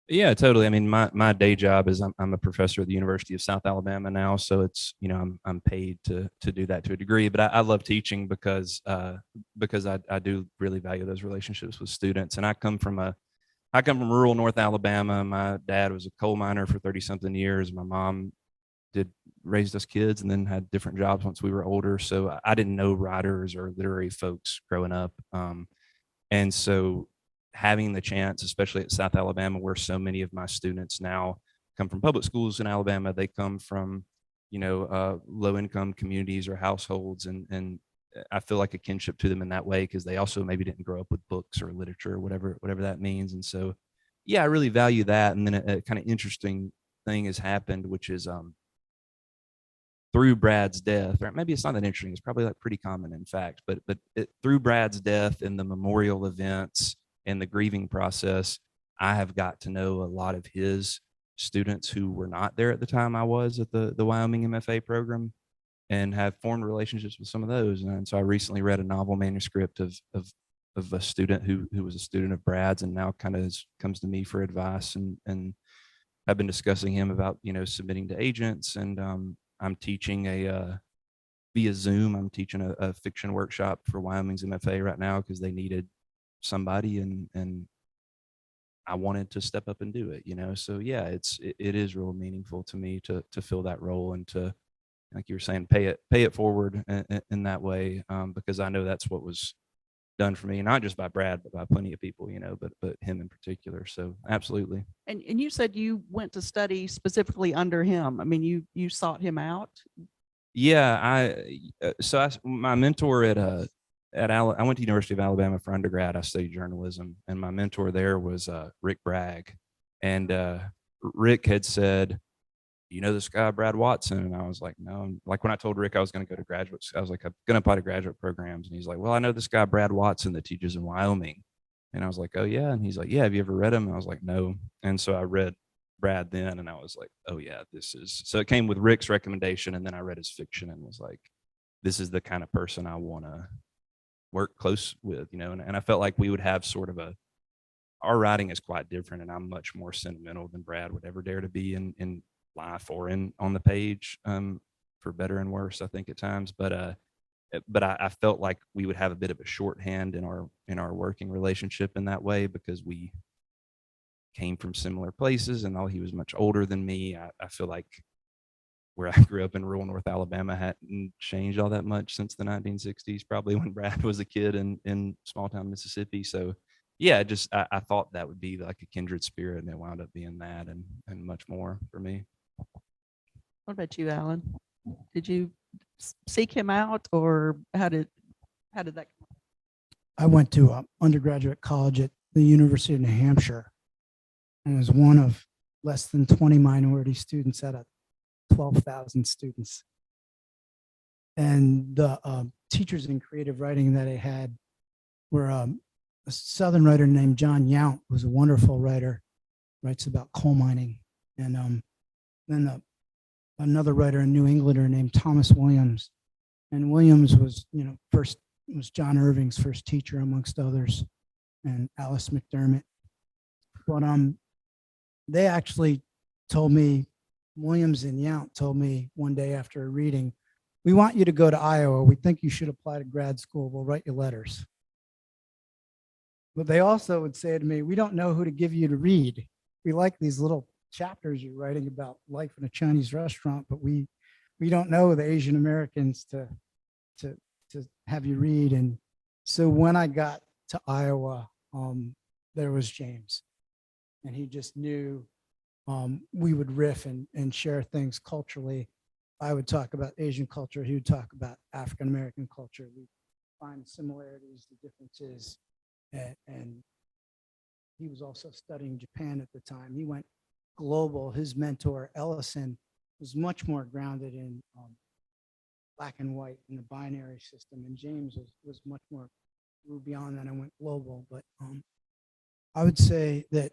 Yeah, totally. I mean, my day job is I'm a professor at the University of South Alabama now, so it's I'm paid to do that to a degree. But I love teaching because I do really value those relationships with students. And I come from rural North Alabama. My dad was a coal miner for 30-something years. My mom raised us kids and then had different jobs once we were older. So I didn't know writers or literary folks growing up. And so having the chance, especially at South Alabama, where so many of my students now come from public schools in Alabama, they come from, low income communities or households. And I feel like a kinship to them in that way, because they also maybe didn't grow up with books or literature or whatever that means. And so, yeah, I really value that. And then a kind of interesting thing has happened, which is through Brad's death, or maybe it's not that interesting. It's probably like pretty common in fact, but through Brad's death and the memorial events and the grieving process, I have got to know a lot of his students who were not there at the time I was at the Wyoming MFA program, and have formed relationships with some of those. And so I recently read a novel manuscript of a student who was a student of Brad's, and now kind of comes to me for advice. And I've been discussing him about, submitting to agents. And I'm teaching via Zoom. I'm teaching a fiction workshop for Wyoming's MFA right now because they needed somebody, and I wanted to step up and do it. So yeah, it is real meaningful to me to fill that role and to, like you were saying, pay it forward in that way, because I know that's what was done for me, not just by Brad, but by plenty of people, but him in particular. So absolutely. And you said you went to study specifically under him. I mean, you sought him out. Yeah, my mentor at I went to University of Alabama for undergrad. I studied journalism, and my mentor there was Rick Bragg, and Rick had said, this guy, Brad Watson? And I was like, no. Like when I told Rick I was going to go to graduate, I was like, I'm going to apply to graduate programs. And he's like, well, I know this guy, Brad Watson, that teaches in Wyoming. And I was like, oh yeah. And he's like, yeah, have you ever read him? And I was like, no. And so I read Brad then, and I was like, oh yeah, so it came with Rick's recommendation. And then I read his fiction and was like, this is the kind of person I want to work close with, and I felt like we would have sort of our writing is quite different, and I'm much more sentimental than Brad would ever dare to be in life or on the page, for better and worse, I think at times. But I felt like we would have a bit of a shorthand in our working relationship in that way, because we came from similar places, and though he was much older than me, I feel like where I grew up in rural North Alabama hadn't changed all that much since the 1960s, probably when Brad was a kid in small town Mississippi. So yeah, I thought that would be like a kindred spirit, and it wound up being that and much more for me. What about you, Alan? Did you seek him out, or how did that? I went to undergraduate college at the University of New Hampshire and was one of less than 20 minority students out of 12,000 students. And the teachers in creative writing that I had were a Southern writer named John Yount, who's a wonderful writer, writes about coal mining. And then another writer, a New Englander named Thomas Williams. And Williams was, was John Irving's first teacher amongst others, and Alice McDermott. But they actually told me, Williams and Yount told me one day after a reading, we want you to go to Iowa. We think you should apply to grad school. We'll write you letters. But they also would say to me, we don't know who to give you to read. We like these little chapters you're writing about life in a Chinese restaurant, but we don't know the Asian Americans to have you read. And so when I got to Iowa, there was James, and he just knew we would riff and share things culturally. I would talk about Asian culture. He would talk about African American culture. We'd find similarities, the differences, and he was also studying Japan at the time. He went global. His mentor, Ellison, was much more grounded in black and white in the binary system, and James was much more beyond that and went global. But I would say that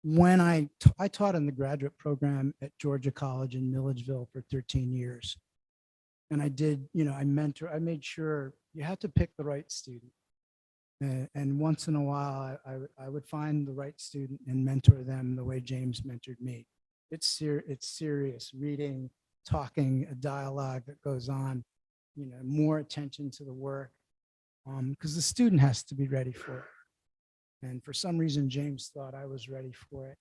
when I taught in the graduate program at Georgia College in Milledgeville for 13 years. And I did, I made sure you have to pick the right student. And once in a while, I would find the right student and mentor them the way James mentored me. It's serious reading, talking, a dialogue that goes on, more attention to the work, because the student has to be ready for it. And for some reason, James thought I was ready for it.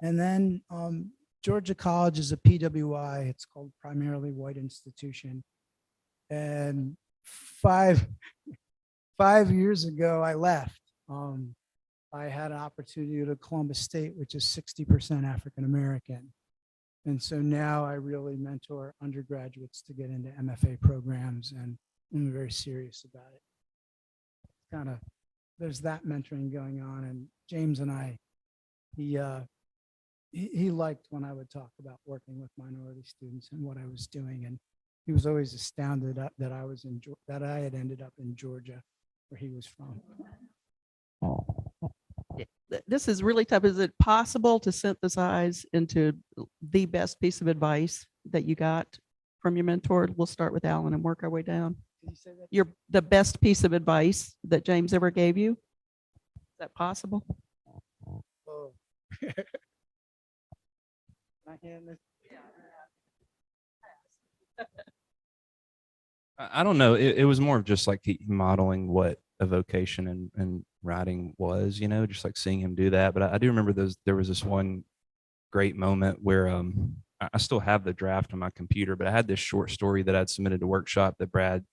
And then Georgia College is a PWI. It's called Primarily White Institution. And five years ago, I left. I had an opportunity to go to Columbus State, which is 60% African American. And so now I really mentor undergraduates to get into MFA programs, and I'm very serious about it. Kind of, there's that mentoring going on. And James and I, he liked when I would talk about working with minority students and what I was doing. And he was always astounded that I was that I had ended up in Georgia, where he was from. This is really tough. Is it possible to synthesize into the best piece of advice that you got from your mentor? We'll start with Alan and work our way down. Did you say that? The best piece of advice that James ever gave you? Is that possible? Oh. My hand is- I don't know. It was more of just like he modeling what a vocation and writing was, you know, just like seeing him do that. But I do remember there was this one great moment where I still have the draft on my computer, but I had this short story that I'd submitted to workshop that Brad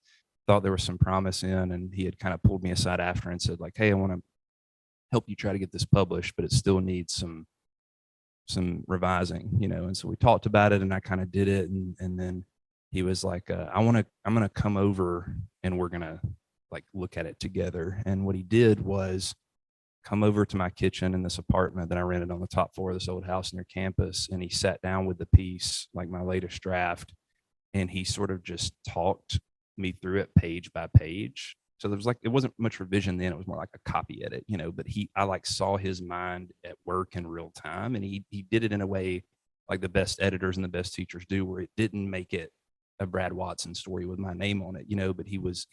thought there was some promise in, and he had kind of pulled me aside after and said like, "Hey, I want to help you try to get this published, but it still needs some revising, you know." And so we talked about it, and I kind of did it, and then he was like, I'm gonna come over and we're gonna like look at it together. And what he did was come over to my kitchen in this apartment that I rented on the top floor of this old house near campus, and he sat down with the piece, like my latest draft, and he sort of just talked me through it page by page. So there was like, it wasn't much revision then, it was more like a copy edit, you know, but I like saw his mind at work in real time, and he did it in a way like the best editors and the best teachers do, where it didn't make it a Brad Watson story with my name on it, you know, but he was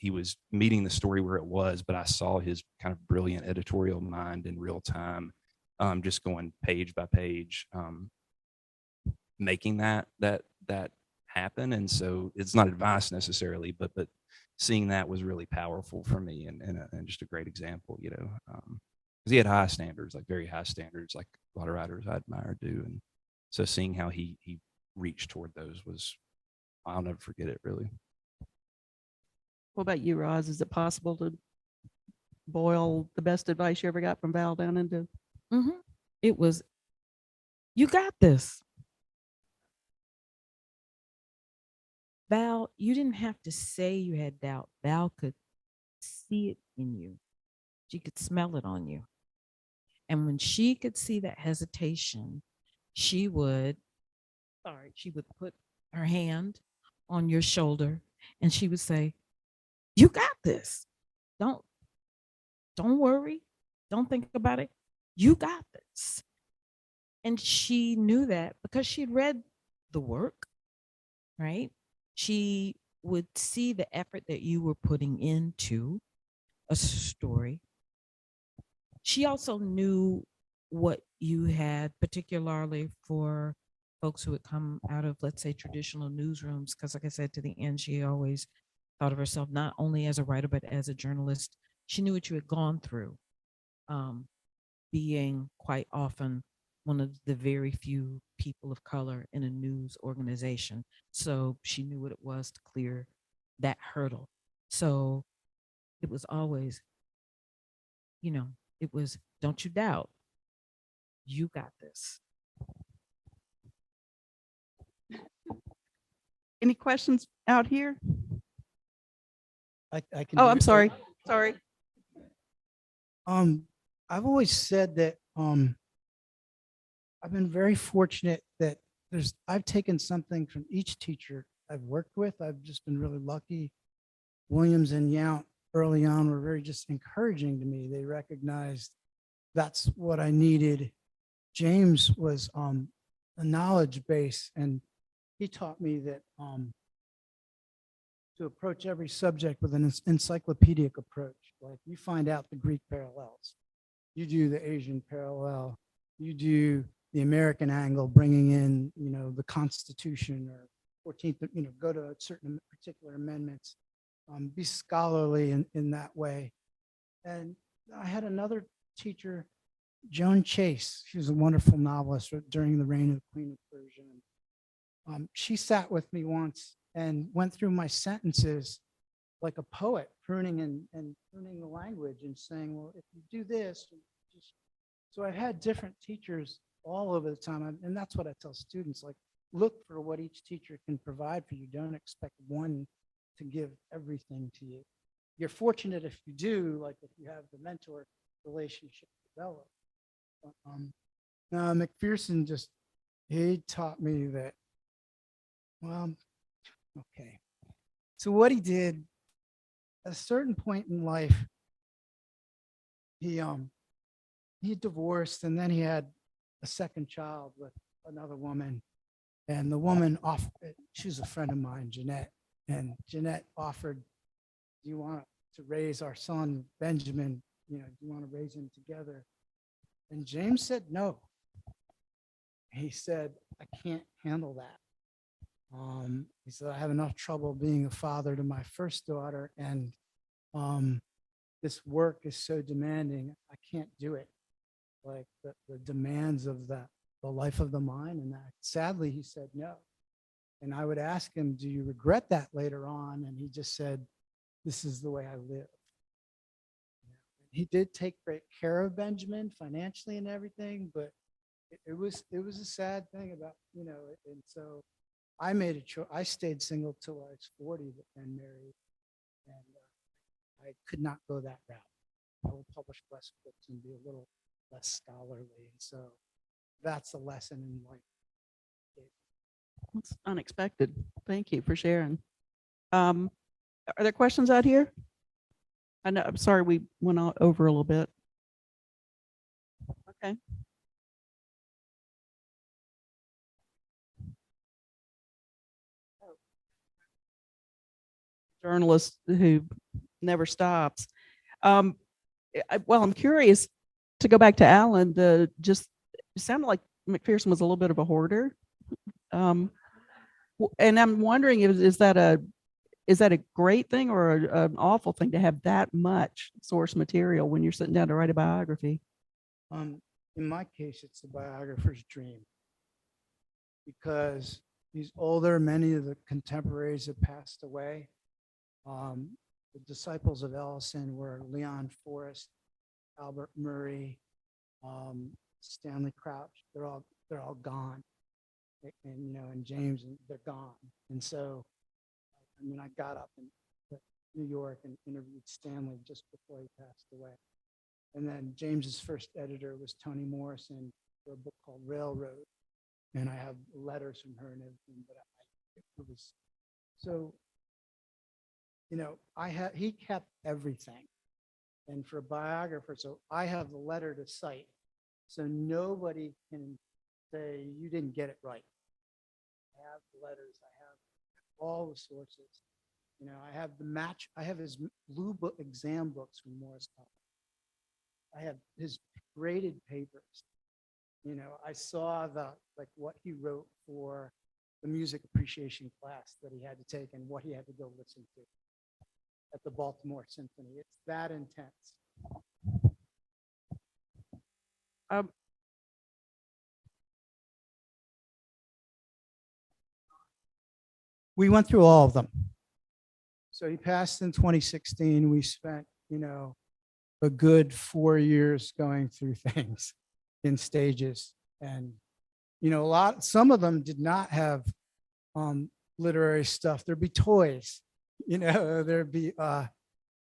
meeting the story where it was, but I saw his kind of brilliant editorial mind in real time, just going page by page, making that happen. And so it's not advice necessarily, but seeing that was really powerful for me, and just a great example, you know, because he had high standards, like very high standards, like a lot of writers I admire do. And so seeing how he reached toward those was, I'll never forget it, really. What about you, Roz? Is it possible to boil the best advice you ever got from Val down into? It was, you got this. Val, you didn't have to say you had doubt. Val could see it in you. She could smell it on you. And when she could see that hesitation, she would put her hand on your shoulder and she would say, "You got this. Don't worry. Don't think about it. You got this." And she knew that because she'd read the work, right? She would see the effort that you were putting into a story. She also knew what you had, particularly for folks who had come out of, let's say, traditional newsrooms, because like I said, to the end, she always thought of herself not only as a writer, but as a journalist. She knew what you had gone through, being quite often one of the very few people of color in a news organization. So she knew what it was to clear that hurdle. So it was always, you know, it was, don't you doubt, you got this. Any questions out here? I can. Oh, do I'm it. sorry. Sorry. I've always said that I've been very fortunate that I've taken something from each teacher I've worked with. I've just been really lucky. Williams and Yount early on were very just encouraging to me. They recognized that's what I needed. James was a knowledge base, and he taught me that to approach every subject with an encyclopedic approach. Like, you find out the Greek parallels, you do the Asian parallel, you do the American angle, bringing in, you know, the Constitution or 14th, you know, go to certain particular amendments, be scholarly in that way. And I had another teacher, Joan Chase. She was a wonderful novelist during the reign of the Queen of Persia. She sat with me once and went through my sentences like a poet, pruning and pruning the language and saying, well, if you do this, so I've had different teachers all over the time. And that's what I tell students, like, look for what each teacher can provide for you. Don't expect one to give everything to you. You're fortunate if you do, like if you have the mentor relationship developed. McPherson he taught me that, well, okay. So what he did at a certain point in life, he divorced and then he had a second child with another woman. And the woman she was a friend of mine, Jeanette, and Jeanette offered, do you want to raise our son, Benjamin? Do you want to raise him together? And James said, no. He said, I can't handle that. He said, I have enough trouble being a father to my first daughter, and this work is so demanding, I can't do it. Like the demands of the life of the mine. And that, sadly, he said no. And I would ask him, do you regret that later on? And he just said, this is the way I live. He did take great care of Benjamin financially and everything, but it was a sad thing about, and so I made a choice. I stayed single till I was 40, but then married, and I could not go that route. I will publish less books and be a little less scholarly, and so that's a lesson in life. That's unexpected. Thank you for sharing. Are there questions out here? I know, I'm sorry we went over a little bit. Okay. Journalist who never stops. Well, I'm curious to go back to Alan. It sounded like McPherson was a little bit of a hoarder. And I'm wondering, is that a great thing or an awful thing to have that much source material when you're sitting down to write a biography? In my case, it's the biographer's dream, because he's older. Many of the contemporaries have passed away. The disciples of Ellison were Leon Forrest, Albert Murray, Stanley Crouch. They're all gone, and James, and they're gone. And so, I got up in New York and interviewed Stanley just before he passed away. And then James's first editor was Toni Morrison for a book called Railroad, and I have letters from her and everything. But it was so. He kept everything. And for a biographer, so I have the letter to cite. So nobody can say you didn't get it right. I have the letters, I have all the sources. I have I have his blue book exam books from Morris College. I have his graded papers. I saw what he wrote for the music appreciation class that he had to take and what he had to go listen to at the Baltimore Symphony. It's that intense. We went through all of them. So he passed in 2016. We spent, a good 4 years going through things in stages. And, some of them did not have literary stuff. There'd be toys, there'd be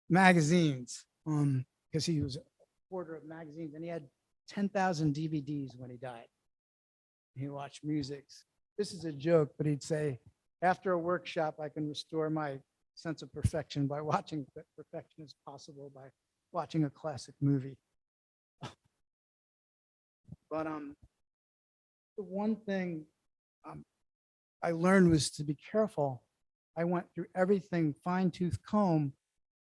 magazines, because he was a hoarder of magazines, and he had 10,000 DVDs when he died. He watched music. This is a joke, but he'd say, after a workshop, I can restore my sense of perfection by watching perfection as possible by watching a classic movie. But the one thing I learned was to be careful. I went through everything fine-tooth comb.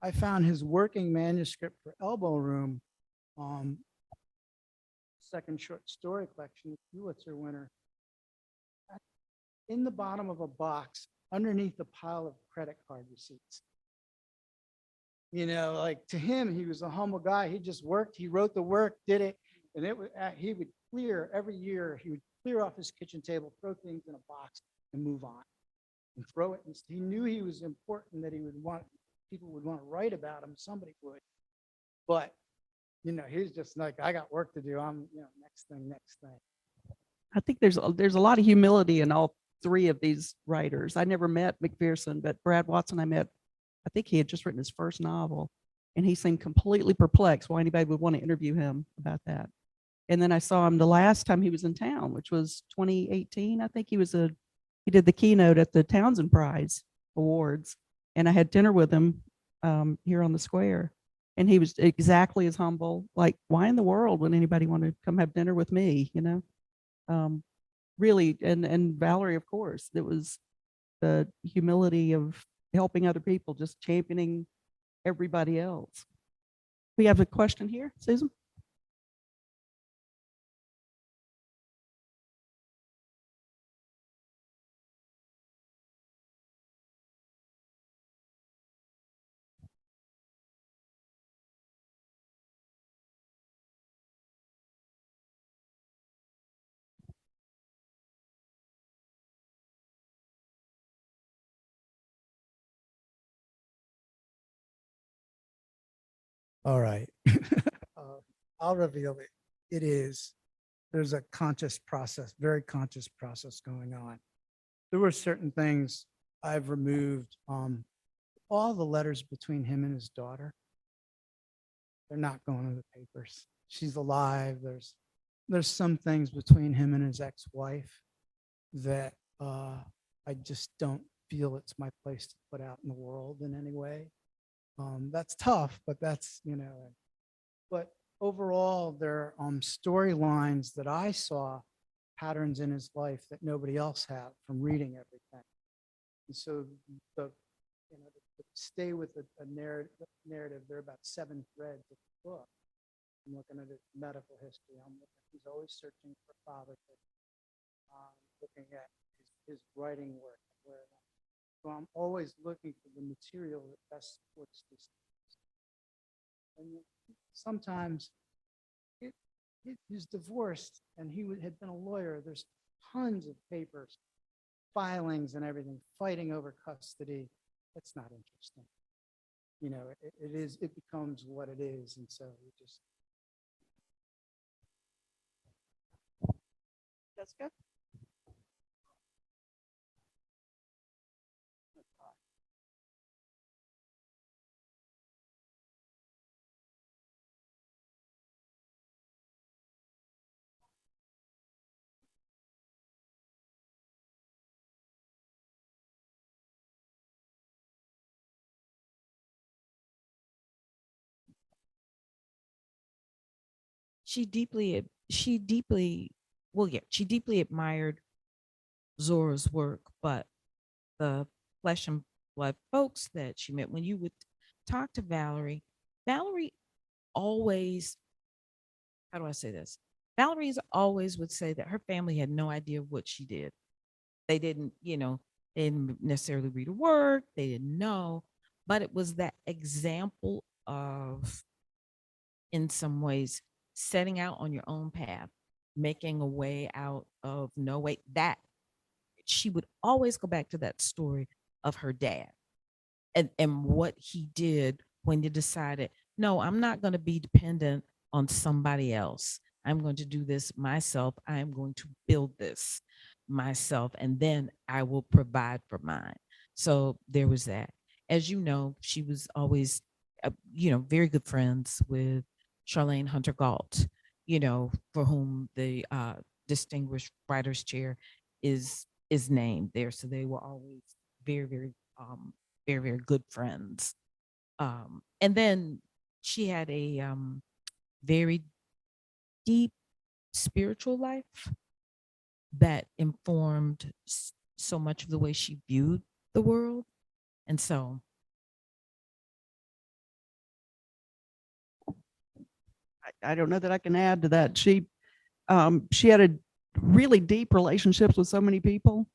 I found his working manuscript for Elbow Room, second short story collection, Pulitzer winner, in the bottom of a box underneath a pile of credit card receipts. To him, he was a humble guy. He just worked, he wrote the work, did it, and he would clear every year. He would clear off his kitchen table, throw things in a box, and move on, and throw it. And he knew he was important, that people would want to write about him. Somebody would, but he's just like, I got work to do. I'm next thing. I think there's a lot of humility in all three of these writers. I never met McPherson, but Brad Watson I met. I think he had just written his first novel, and he seemed completely perplexed why anybody would want to interview him about that. And then I saw him the last time he was in town, which was 2018. I think he did the keynote at the Townsend Prize Awards. And I had dinner with him here on the square. And he was exactly as humble. Like, why in the world would anybody want to come have dinner with me? Really, and Valerie, of course, it was the humility of helping other people, just championing everybody else. We have a question here, Susan. All right. I'll reveal it. It is. There's a conscious process, very conscious process going on. There were certain things I've removed. All the letters between him and his daughter, they're not going to the papers. She's alive. There's some things between him and his ex-wife that I just don't feel it's my place to put out in the world in any way. That's tough, but that's, but overall, there are storylines that I saw, patterns in his life that nobody else had from reading everything. And so to stay with a narrative, there are about 7 threads of the book. I'm looking at his medical history. He's always searching for fatherhood, looking at his writing work. So I'm always looking for the material that best supports these things. And sometimes he's divorced and he had been a lawyer. There's tons of papers, filings and everything, fighting over custody. That's not interesting. It becomes what it is. And so we just. Jessica? She deeply admired Zora's work, but the flesh and blood folks that she met, when you would talk to Valerie always, how do I say this? Valerie's always would say that her family had no idea what she did. They didn't, they didn't necessarily read her work. They didn't know, but it was that example of, in some ways, setting out on your own path, making a way out of no way. That she would always go back to that story of her dad and what he did when he decided, no, I'm not going to be dependent on somebody else. I'm going to do this myself. I am going to build this myself, and then I will provide for mine. So there was that. As you know, she was always, very good friends with Charlene Hunter Galt, for whom the Distinguished Writers Chair is named there. So they were always very, very, very, very good friends. And then she had a very deep spiritual life that informed so much of the way she viewed the world. And so I don't know that I can add to that. She had a really deep relationships with so many people.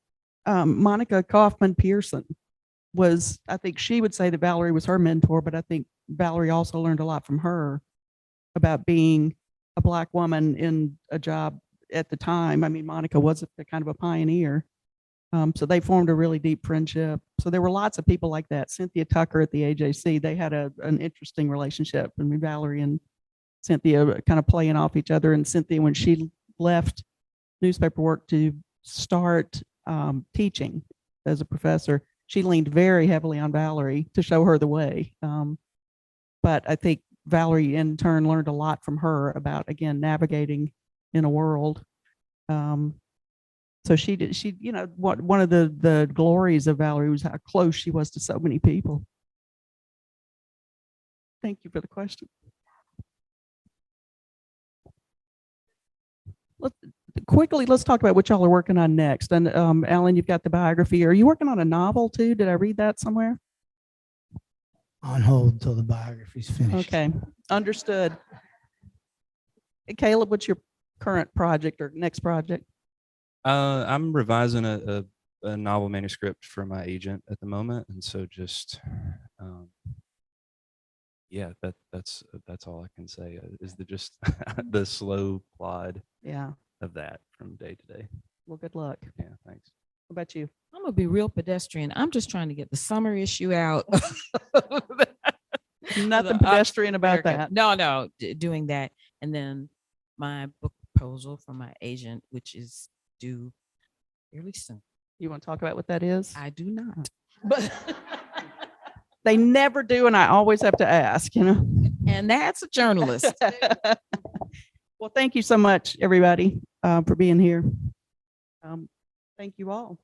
Monica Kaufman Pearson was, I think she would say that Valerie was her mentor, but I think Valerie also learned a lot from her about being a Black woman in a job at the time. I mean, Monica was a kind of a pioneer. So they formed a really deep friendship. So there were lots of people like that. Cynthia Tucker at the AJC, they had an interesting relationship. I mean, Valerie and Cynthia kind of playing off each other. And Cynthia, when she left newspaper work to start teaching as a professor, she leaned very heavily on Valerie to show her the way. But I think Valerie in turn learned a lot from her about, again, navigating in a world. So she did, she, you know, one of the glories of Valerie was how close she was to so many people. Thank you for the question. Let's talk about what y'all are working on next. And Alan, you've got the biography. Are you working on a novel too? Did I read that somewhere? On hold till the biography's finished. Okay, understood. Hey, Caleb, what's your current project or next project? I'm revising a novel manuscript for my agent at the moment, and so just yeah, that's all I can say is just the slow plod Yeah. of that from day to day. Well, good luck. Yeah, thanks. What about you? I'm gonna be real pedestrian. I'm just trying to get the summer issue out. Nothing The pedestrian about American. that. No, doing that, and then my book proposal from my agent, which is due fairly soon. You want to talk about what that is? I do not, But they never do, and I always have to ask, you know. and that's a journalist. Well, thank you so much, everybody, for being here. Thank you all.